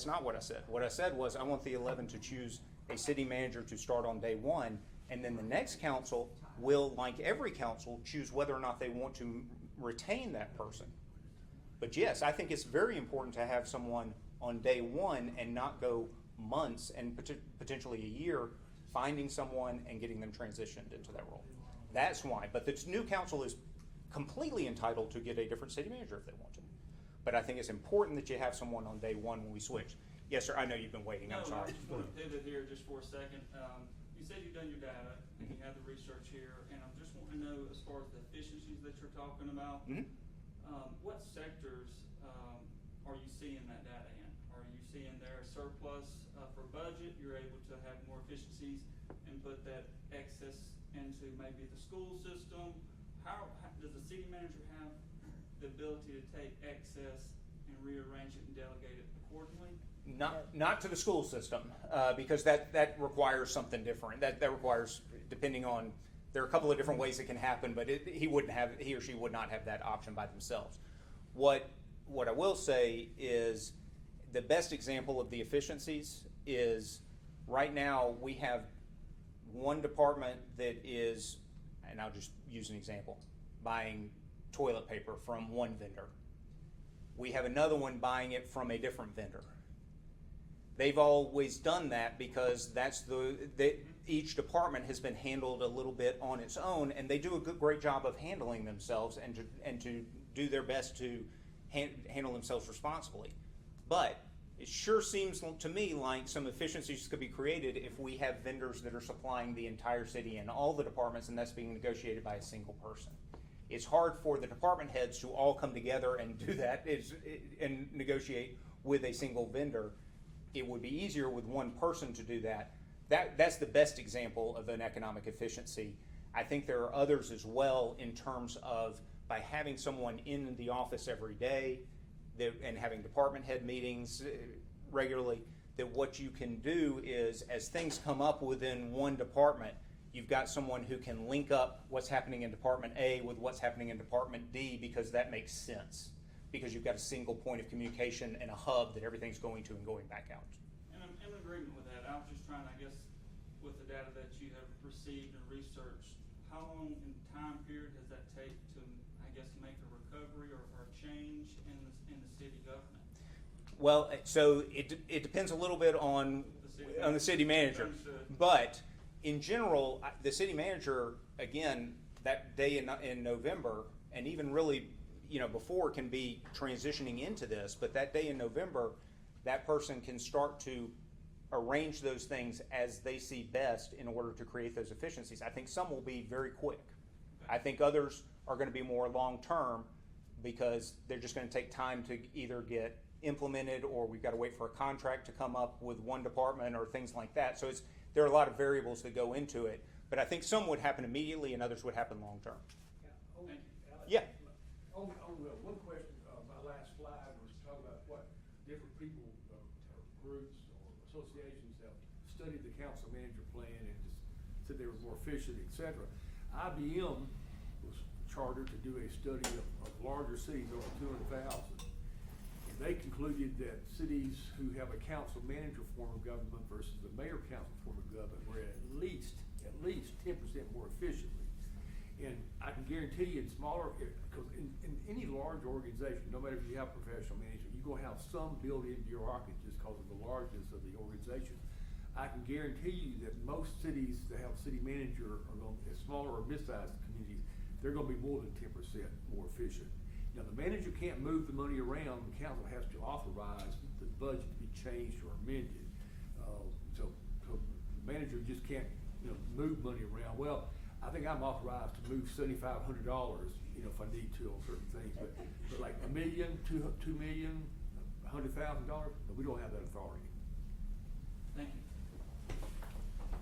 not what I said. What I said was I want the 11 to choose a city manager to start on day 1, and then the next council will, like every council, choose whether or not they want to retain that person. But yes, I think it's very important to have someone on day 1 and not go months and potentially a year finding someone and getting them transitioned into that role. That's why. But the new council is completely entitled to get a different city manager if they want to. But I think it's important that you have someone on day 1 when we switch. Yes, sir, I know you've been waiting. I'm sorry. I just want to pivot here just for a second. You said you've done your data and you have the research here, and I just want to know, as far as the efficiencies that you're talking about, what sectors are you seeing that data in? Are you seeing there a surplus for budget? You're able to have more efficiencies and put that excess into maybe the school system? How does the city manager have the ability to take excess and rearrange it and delegate it accordingly? Not to the school system, because that requires something different. That requires, depending on There are a couple of different ways it can happen, but he or she would not have that option by themselves. What I will say is the best example of the efficiencies is right now we have one department that is, and I'll just use an example, buying toilet paper from one vendor. We have another one buying it from a different vendor. They've always done that because each department has been handled a little bit on its own, and they do a great job of handling themselves and to do their best to handle themselves responsibly. But it sure seems to me like some efficiencies could be created if we have vendors that are supplying the entire city and all the departments, and that's being negotiated by a single person. It's hard for the department heads to all come together and do that and negotiate with a single vendor. It would be easier with one person to do that. That's the best example of an economic efficiency. I think there are others as well in terms of by having someone in the office every day and having department head meetings regularly, that what you can do is as things come up within one department, you've got someone who can link up what's happening in Department A with what's happening in Department D, because that makes sense. Because you've got a single point of communication and a hub that everything's going to and going back out. And I'm in agreement with that. I was just trying, I guess, with the data that you have received and researched, how long in time period does that take to, I guess, make a recovery or change in the city government? Well, so it depends a little bit on the city manager. But in general, the city manager, again, that day in November, and even really before, can be transitioning into this, but that day in November, that person can start to arrange those things as they see best in order to create those efficiencies. I think some will be very quick. Okay. I think others are going to be more long-term because they're just going to take time to either get implemented, or we've got to wait for a contract to come up with one department or things like that. So there are a lot of variables that go into it, but I think some would happen immediately and others would happen long-term. Thank you. Yeah. On one question, my last slide was talking about what different people, or groups or associations have studied the council manager plan and just said they were more efficient, et cetera. IBM was chartered to do a study of larger cities over 200,000. And they concluded that cities who have a council manager form of government versus the mayor council form of government were at least 10% more efficiently. And I can guarantee you in smaller, because in any large organization, no matter if you have professional management, you're going to have some built-in bureaucracy just because of the largeness of the organization. I can guarantee you that most cities that have a city manager are going to, smaller or mid-sized communities, they're going to be more than 10% more efficient. Now, the manager can't move the money around. The council has to authorize the budget to be changed or amended. So the manager just can't move money around. Well, I think I'm authorized to move $7,500, if I need to on certain things, but like $1 million, $2 million, $100,000, we don't have that authority. Thank you.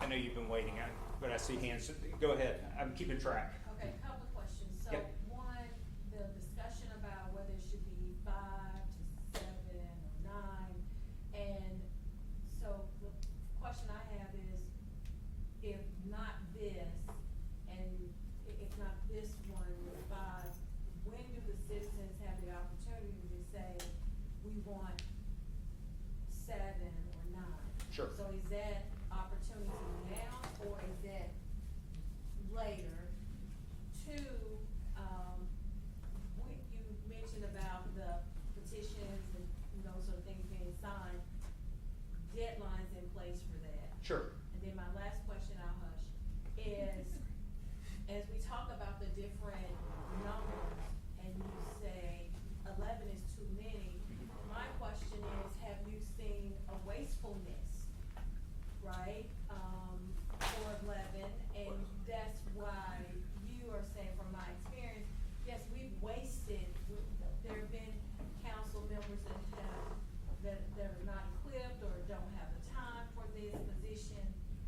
I know you've been waiting, but I see hands. Go ahead. I'm keeping track. Okay, a couple of questions. So Yep. one, the discussion about whether it should be 5 to 7 or 9. And so the question I have is, if not this, and if not this one with 5, when do the citizens have the opportunity to say, we want 7 or 9? Sure. So is that opportunity now, or is that later? 2, you mentioned about the petitions and those sort of things being signed, deadlines in place for that. Sure. And then my last question, I'll hush, is, as we talk about the different numbers, and you say 11 is too many, my question is, have you seen a wastefulness, right, for 11, and that's why you are saying, from my experience, yes, we've wasted, there have been council members that are not equipped or don't have the time for this position,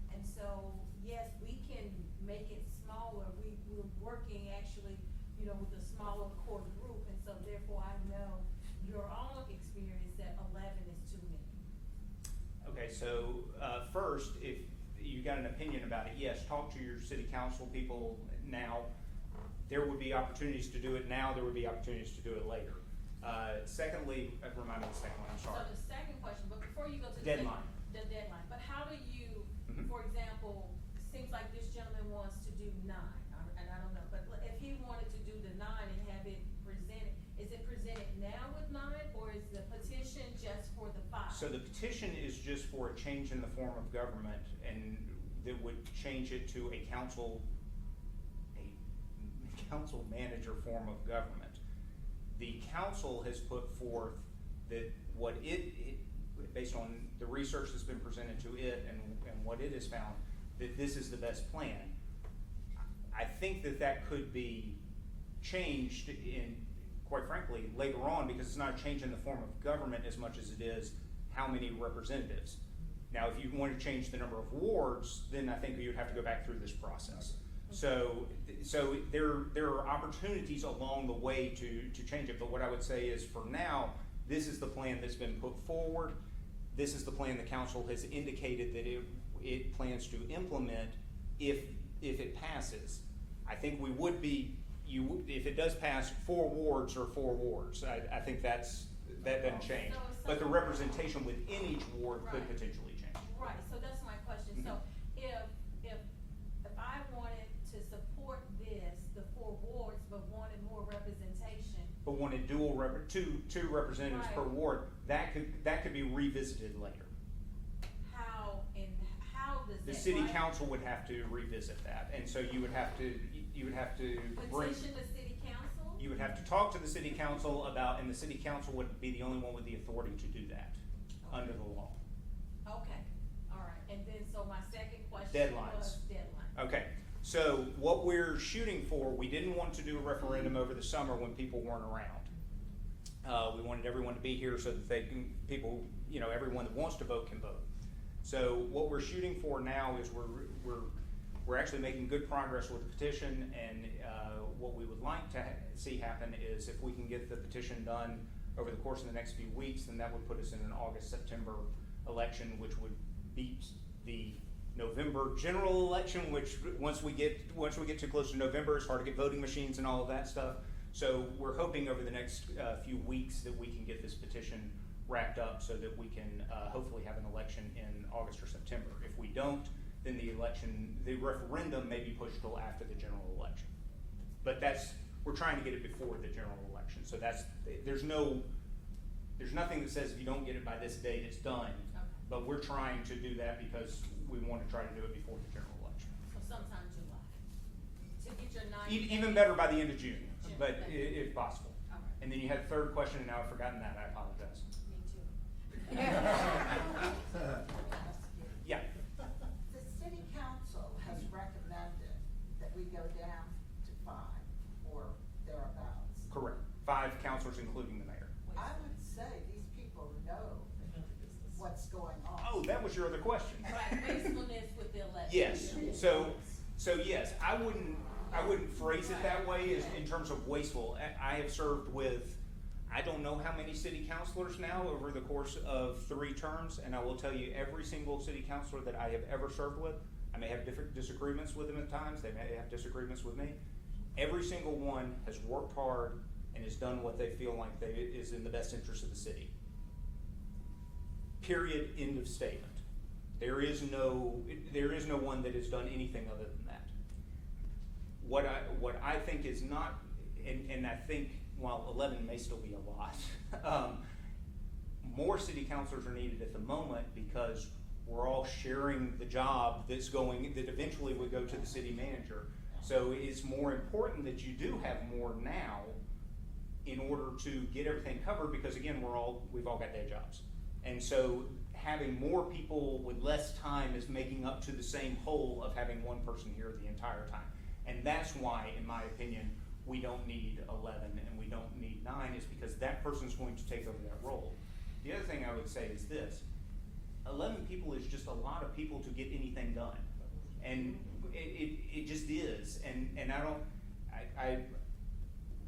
and so, yes, we can make it smaller, we're working actually, with a smaller core group, and so therefore I know your own experience that 11 is too many. Okay, so first, if you got an opinion about it, yes, talk to your city council people now. There would be opportunities to do it now, there would be opportunities to do it later. Secondly, remind me of the second one, I'm sorry. So the second question, but before you go to the Deadline. The deadline, but how do you, Mhm. for example, seems like this gentleman wants to do 9, and I don't know, but if he wanted to do the 9 and have it presented, is it presented now with 9, or is the petition just for the 5? So the petition is just for a change in the form of government, and that would change it to a council manager form of government. The council has put forth that what based on the research that's been presented to it and what it has found, that this is the best plan. I think that could be changed quite frankly, later on, because it's not a change in the form of government as much as it is how many representatives. Now, if you want to change the number of wards, then I think you'd have to go back through this process. So there are opportunities along the way to change it, but what I would say is for now, this is the plan that's been put forward. This is the plan the council has indicated that it plans to implement if it passes. I think we would be, if it does pass, 4 wards or 4 wards. I think that doesn't change. But the representation within each ward could Right. potentially change. Right, so that's my question. So if I wanted to support this, the 4 wards, but wanted more representation, But wanted two representatives per Right. ward, that could be revisited later. how does that? The city right? council would have to revisit that, and so you would have to bring. Petition the city council? You would have to talk to the city council about, and the city council would be the only one with the authority to do that under the law. Okay, all right, and then, so my second question Deadlines. was deadline. Okay, so what we're shooting for, we didn't want to do a referendum over the summer when people weren't around. We wanted everyone to be here so that everyone that wants to vote can vote. So what we're shooting for now is we're actually making good progress with the petition, and what we would like to see happen is if we can get the petition done over the course of the next few weeks, then that would put us in an August-September election, which would beat the November general election, which once we get too close to November, it's hard to get voting machines and all of that stuff. So we're hoping over the next few weeks that we can get this petition wrapped up so that we can hopefully have an election in August or September. If we don't, then the referendum may be pushed till after the general election. But we're trying to get it before the general election. So there's nothing that says if you don't get it by this date, it's done. Okay. But we're trying to do that because we want to try to do it before the general election. So sometime July, to get your 9. Even better by the end of June, June, but okay. if possible. All right. And then you had a third question, and now I've forgotten that. I apologize. Me too. Yeah. The city council has recommended that we go down to 5 or thereabouts. Correct. 5 councilors, including the mayor. I would say these people know what's going on. Oh, that was your other question. Right, wastefulness with the election. Yes. So yes, I wouldn't phrase it that way as in terms of wasteful. I have served with, I don't know how many city councilors now over the course of 3 terms, and I will tell you every single city councilor that I have ever served with, I may have different disagreements with them at times, they may have disagreements with me. Every single one has worked hard and has done what they feel like is in the best interest of the city. Period, end of statement. There is no one that has done anything other than that. What I think is not, and I think while 11 may still be a lot, more city councilors are needed at the moment because we're all sharing the job that eventually would go to the city manager. So it's more important that you do have more now in order to get everything covered because again, we've all got day jobs. And so having more people with less time is making up to the same hole of having one person here the entire time. And that's why, in my opinion, we don't need 11 and we don't need 9 is because that person's going to take over that role. The other thing I would say is this, 11 people is just a lot of people to get anything done. And it just is. And I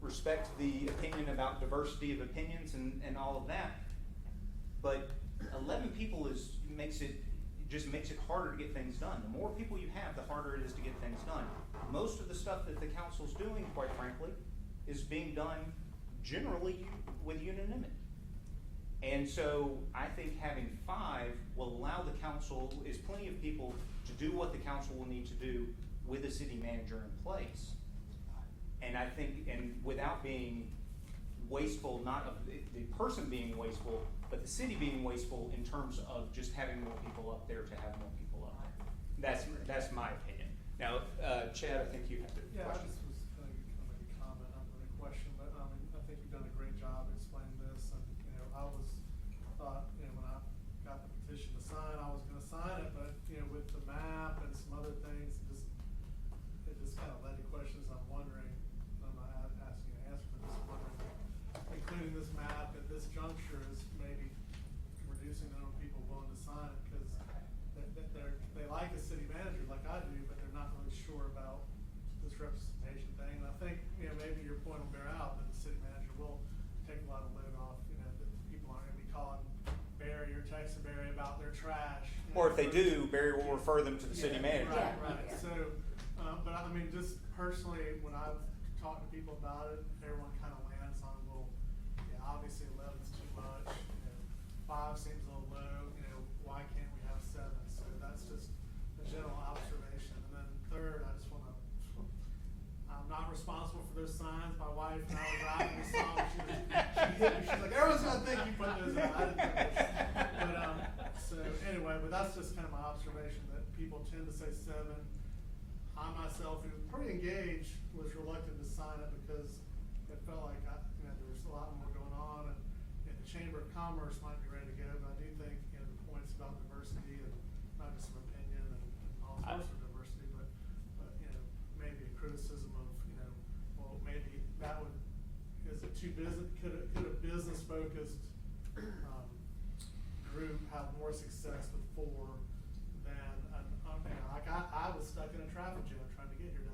respect the opinion about diversity of opinions and all of that. But 11 people makes it just makes it harder to get things done. The more people you have, the harder it is to get things done. Most of the stuff that the council's doing, quite frankly, is being done generally with unanimity. And so I think having 5 will allow the council, is plenty of people to do what the council will need to do with a city manager in place. And I think, and without being wasteful, not of the person being wasteful, but the city being wasteful in terms of just having more people up there to have more people up there. That's my opinion. Now, Chad, I think you have the Yeah, I question. just was gonna make a comment, not really a question, but, I think you've done a great job explaining this, and, thought, when I got the petition to sign, I was gonna sign it, but, with the map and some other things, it just kind of led to questions I'm wondering, I'm not asking an answer, but just wondering, including this map at this juncture is maybe reducing the number of people willing to sign it, because they like a city manager like I do, but they're not really sure about this representation thing. And I think, maybe your point will bear out that the city manager will take a lot of load off, that people aren't gonna be calling Barry or texting Barry about their trash. Or if they do, Barry will refer them to the city manager. Right. So, but just personally, when I've talked to people about it, everyone kind of lands on, well, yeah, obviously 11's too much, 5 seems a little low, why can't we have 7? So that's just a general observation. And then third, I just wanna, I'm not responsible for those signs. My wife and I were driving, we saw them, she hit me, she's like, everyone's gonna think you put those in. I didn't put those. But, so anyway, but that's just kind of my observation, that people tend to say 7. I myself, who was pretty engaged, was reluctant to sign it because it felt like there was a lot more going on, and the Chamber of Commerce might be ready to go, but I do think, the points about diversity and not just some opinion and all sorts of diversity, but maybe a criticism of, well, maybe that would, is it too business, could a business focused group have more success with 4 than like I was stuck in a traffic jam trying to get here,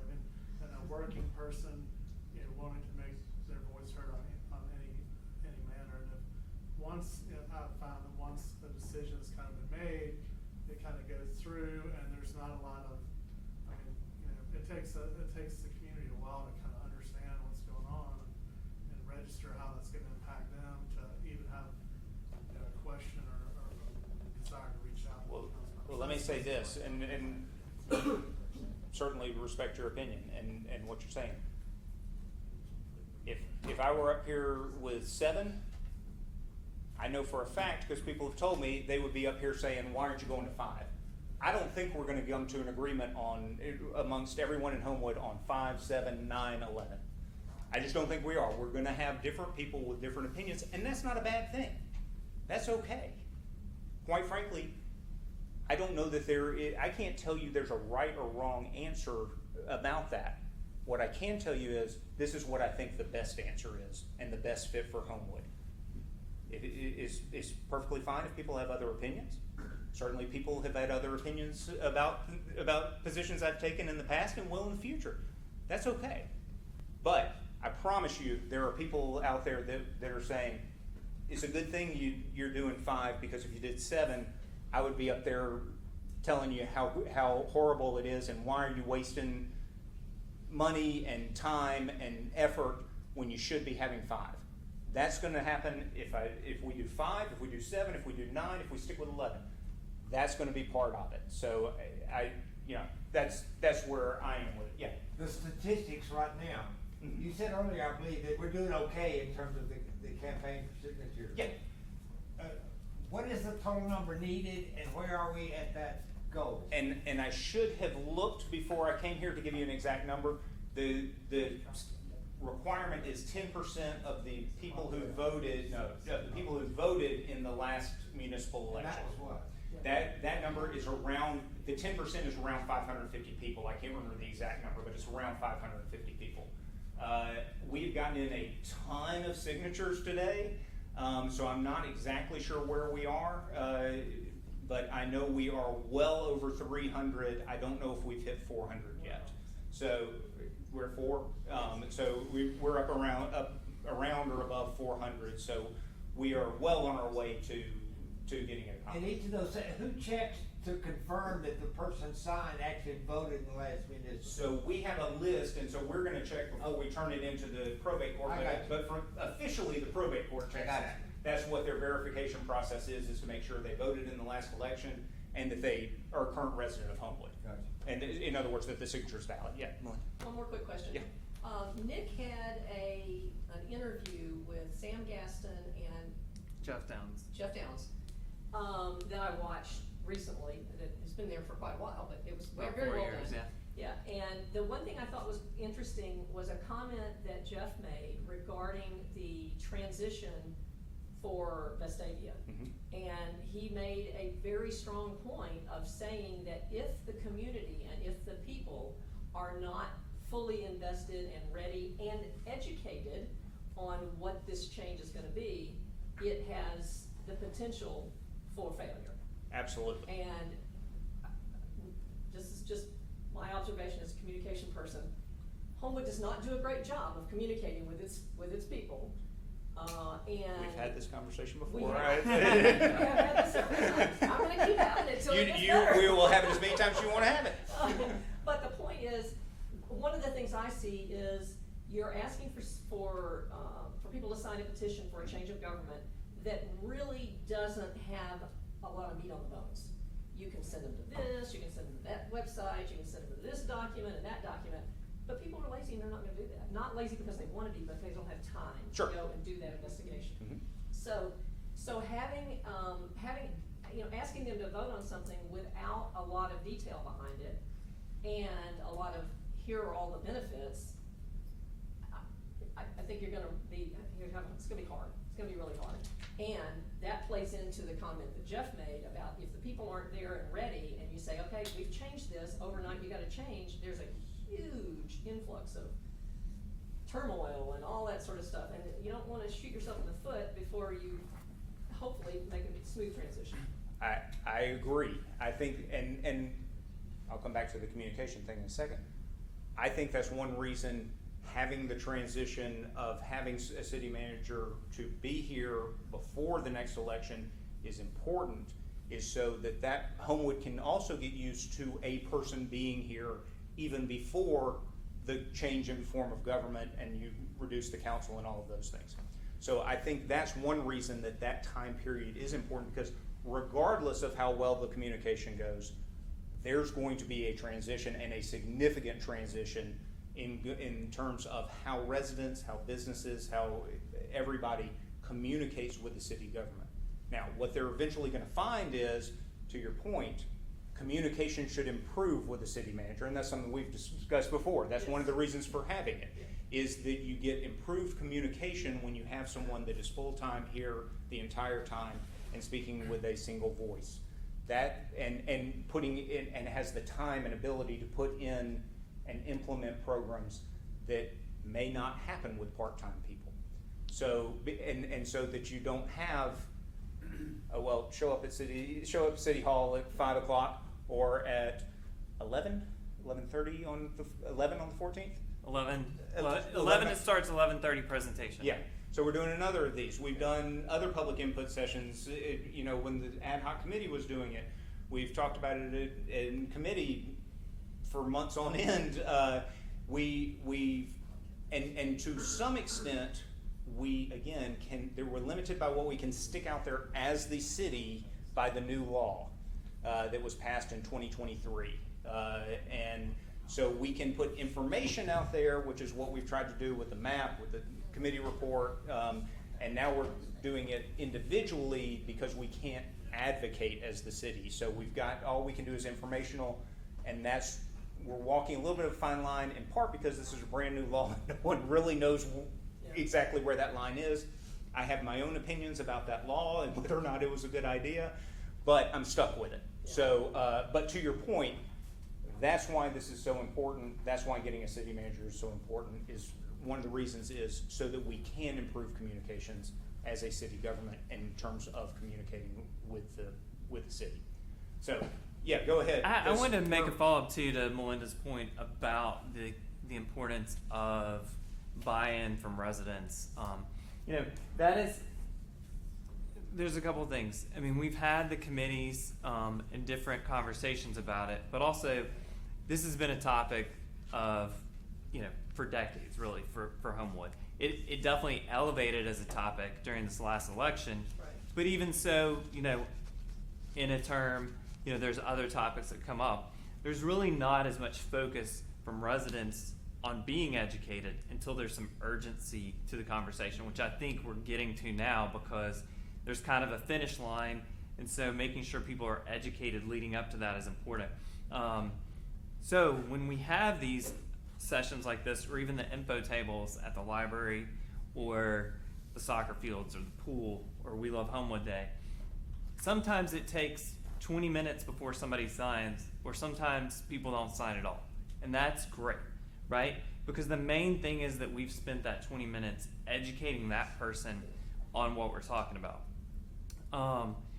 and a working person, wanting to make their voice heard on any manner. And if once, I've found that once the decision has kind of been made, it kind of goes through, and there's not a lot of, it takes the community a while to kind of understand what's going on and register how that's going to impact them, to even have a question or desire to reach out. Well, let me say this, and certainly respect your opinion and what you're saying. If I were up here with 7, I know for a fact, because people have told me, they would be up here saying, why aren't you going to 5? I don't think we're going to come to an agreement amongst everyone in Homewood on 5, 7, 9, 11. I just don't think we are. We're going to have different people with different opinions, and that's not a bad thing. That's okay. Quite frankly, I don't know that I can't tell you there's a right or wrong answer about that. What I can tell you is, this is what I think the best answer is, and the best fit for Homewood. It's perfectly fine if people have other opinions. Certainly people have had other opinions about positions I've taken in the past and will in the future. That's okay. But I promise you, there are people out there that are saying, it's a good thing you're doing 5, because if you did 7, I would be up there telling you how horrible it is, and why are you wasting money and time and effort when you should be having 5. That's going to happen if we do 5, if we do 7, if we do 9, if we stick with 11. That's going to be part of it. So that's where I am with it. Yeah. The statistics right now. Mm-hmm. You said earlier, I believe, that we're doing okay in terms of the campaign for signatures. Yeah. What is the total number needed, and where are we at that goal? And I should have looked before I came here to give you an exact number. The requirement is 10% of the people who voted. No, the people who voted in the last municipal election. And that was what? That number is around, the 10% is around 550 people. I can't remember the exact number, but it's around 550 people. We've gotten in a ton of signatures today, so I'm not exactly sure where we are, but I know we are well over 300. I don't know if we've hit 400 yet. So we're 4. So we're up around or above 400. So we are well on our way to to getting it And accomplished. each of those, who checks to confirm that the person signed actually voted in the last municipal? So we have a list, and so we're gonna check before we turn it into the probate court. I got you. But for officially, the probate court checks. got it. That's what their verification process is to make sure they voted in the last election and that they are a current resident of Homewood. Gotcha. And in other words, that the signature is valid. Yeah, Melinda. One more quick question. Yeah. Nick had an interview with Sam Gaston and Jeff Downs. Jeff Downs, that I watched recently. It's been there for quite a while, but it was About very 4 well years, done. Yeah, and the one thing I thought was interesting was a comment that Jeff made regarding the transition for Vestavia. Mhm. And he made a very strong point of saying that if the community and if the people are not fully invested and ready and educated on what this change is gonna be, it has the potential for failure. Absolutely. And this is just my observation as a communication person. Homewood does not do a great job of communicating with its people, and. We've had this conversation We before, have. right? We have had this several times. I'm gonna keep having it till it gets better. We will have it as many times as you wanna have it. But the point is, one of the things I see is you're asking for people to sign a petition for a change of government that really doesn't have a lot of meat on the bones. You can send them to this, you can send them to that website, you can send them to this document and that document, but people are lazy and they're not gonna do that. Not lazy because they wanna be, but they don't have time Sure. to go and do that investigation. Mhm. So having, asking them to vote on something without a lot of detail behind it and a lot of, here are all the benefits, I think it's gonna be hard. It's gonna be really hard. And that plays into the comment that Jeff made about if the people aren't there and ready and you say, okay, we've changed this, overnight you gotta change, there's a huge influx of turmoil and all that sort of stuff. And you don't wanna shoot yourself in the foot before you hopefully make a smooth transition. I agree. I think, and I'll come back to the communication thing in a second. I think that's one reason having the transition of having a city manager to be here before the next election is important, is so that Homewood can also get used to a person being here even before the change in form of government and you reduce the council and all of those things. So I think that's one reason that time period is important, because regardless of how well the communication goes, there's going to be a transition, and a significant transition in terms of how residents, how businesses, how everybody communicates with the city government. Now, what they're eventually gonna find is, to your point, communication should improve with the city manager, and that's something we've discussed before. That's one of the reasons for having it, is that you get improved communication when you have someone that is full-time here the entire time and speaking with a single voice. That, and putting in, and has the time and ability to put in and implement programs that may not happen with part-time people. So, and so that you don't have, show up at City Hall at 5 o'clock or at 11:30 on the 11 on the 14th. 11 it starts 11:30 presentation. Yeah. So we're doing another of these. We've done other public input sessions. When the ad hoc committee was doing it, we've talked about it in committee for months on end. And to some extent, we're limited by what we can stick out there as the city by the new law that was passed in 2023. And so we can put information out there, which is what we've tried to do with the map, with the committee report, and now we're doing it individually because we can't advocate as the city. So all we can do is informational, and we're walking a little bit of a fine line, in part because this is a brand new law. No one really knows exactly where that line is. I have my own opinions about that law and whether or not it was a good idea, but I'm stuck with it. Yeah. So, but to your point, that's why this is so important. That's why getting a city manager is so important. Is one of the reasons is so that we can improve communications as a city government in terms of communicating with the city. So, yeah, go ahead. I wanted to make a follow-up too to Melinda's point about the importance of buy-in from residents. That is there's a couple of things. I mean, we've had the committees and different conversations about it, but also this has been a topic of, for decades, really, for Homewood. It definitely elevated as a topic during this last election, Right. but even so, in a term, there's other topics that come up. There's really not as much focus from residents on being educated until there's some urgency to the conversation, which I think we're getting to now because there's kind of a finish line, and so making sure people are educated leading up to that is important. So when we have these sessions like this, or even the info tables at the library or the soccer fields or the pool or We Love Homewood Day, sometimes it takes 20 minutes before somebody signs, or sometimes people don't sign at all. And that's great, right? Because the main thing is that we've spent that 20 minutes educating that person on what we're talking about.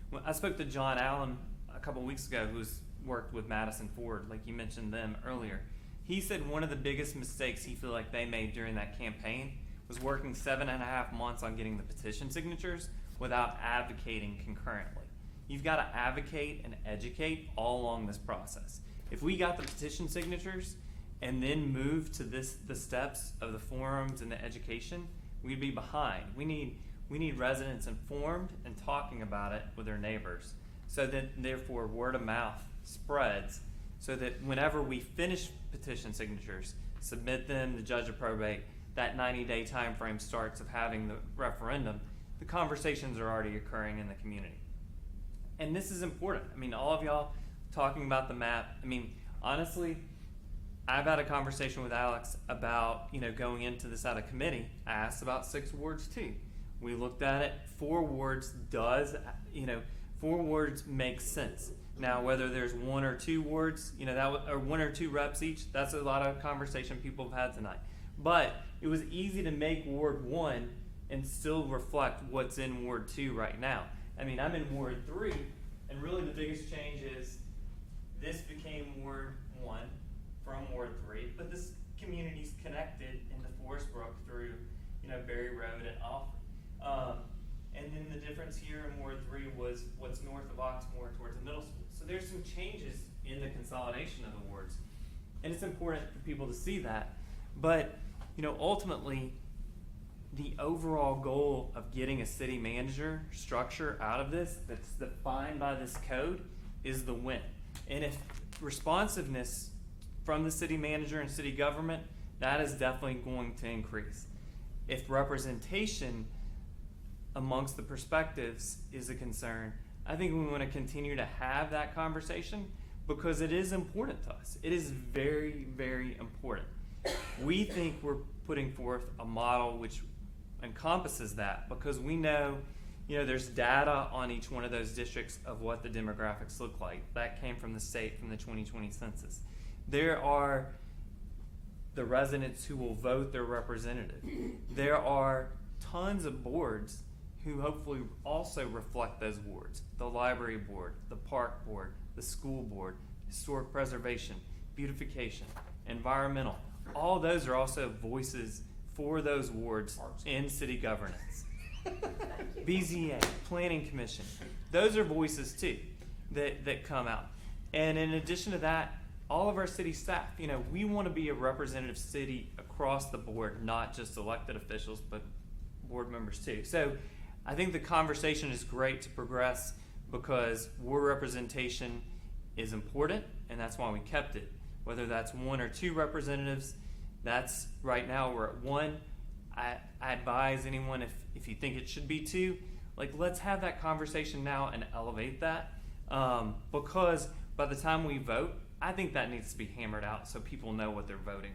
When I spoke to John Allen a couple weeks ago, who's worked with Madison Ford, like you mentioned them earlier. He said one of the biggest mistakes he feel like they made during that campaign was working 7.5 months on getting the petition signatures without advocating concurrently. You've got to advocate and educate all along this process. If we got the petition signatures and then move to the steps of the forums and the education, we'd be behind. We need residents informed and talking about it with their neighbors, so that therefore word of mouth spreads, so that whenever we finish petition signatures, submit them, the judge of probate, that 90-day time frame starts of having the referendum, the conversations are already occurring in the community. And this is important. I mean, all of y'all talking about the map. I mean, honestly, I've had a conversation with Alex about, going into this out of committee. I asked about 6 wards too. We looked at it. 4 wards does, 4 wards makes sense. Now, whether there's 1 or 2 wards, or 1 or 2 reps each, that's a lot of conversation people have had tonight. But it was easy to make Ward 1 and still reflect what's in Ward 2 right now. I mean, I'm in Ward 3, and really the biggest change is this became Ward 1 from Ward 3, but this community's connected into Forest Brook through, Berry Road and Alfred. And then the difference here in Ward 3 was what's north of Oxmoor towards the middle school. So there's some changes in the consolidation of the wards. And it's important for people to see that. But, ultimately, the overall goal of getting a city manager structure out of this that's defined by this code is the win. And if responsiveness from the city manager and city government, that is definitely going to increase. If representation amongst the perspectives is a concern, I think we want to continue to have that conversation because it is important to us. It is very, very important. We think we're putting forth a model which encompasses that because we know, there's data on each one of those districts of what the demographics look like. That came from the state, from the 2020 census. There are the residents who will vote their representative. There are tons of boards who hopefully also reflect those wards. The library board, the park board, the school board, historic preservation, beautification, environmental. All those are also voices for those wards in city governance. BZA, Planning Commission. Those are voices too that come out. And in addition to that, all of our city staff, we want to be a representative city across the board, not just elected officials, but board members too. So I think the conversation is great to progress because ward representation is important, and that's why we kept it. Whether that's 1 or 2 representatives, that's right now we're at 1. I advise anyone if you think it should be 2, let's have that conversation now and elevate that because by the time we vote, I think that needs to be hammered out so people know what they're voting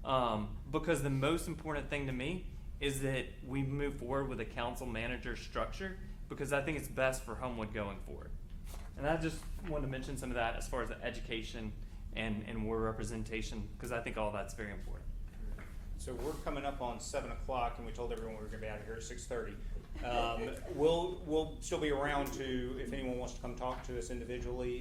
on. Because the most important thing to me is that we move forward with a council manager structure because I think it's best for Homewood going forward. And I just wanted to mention some of that as far as the education and ward representation because I think all that's very important. So we're coming up on 7 o'clock, and we told everyone we were going to be out of here at 6:30. We'll still be around to, if anyone wants to come talk to us individually,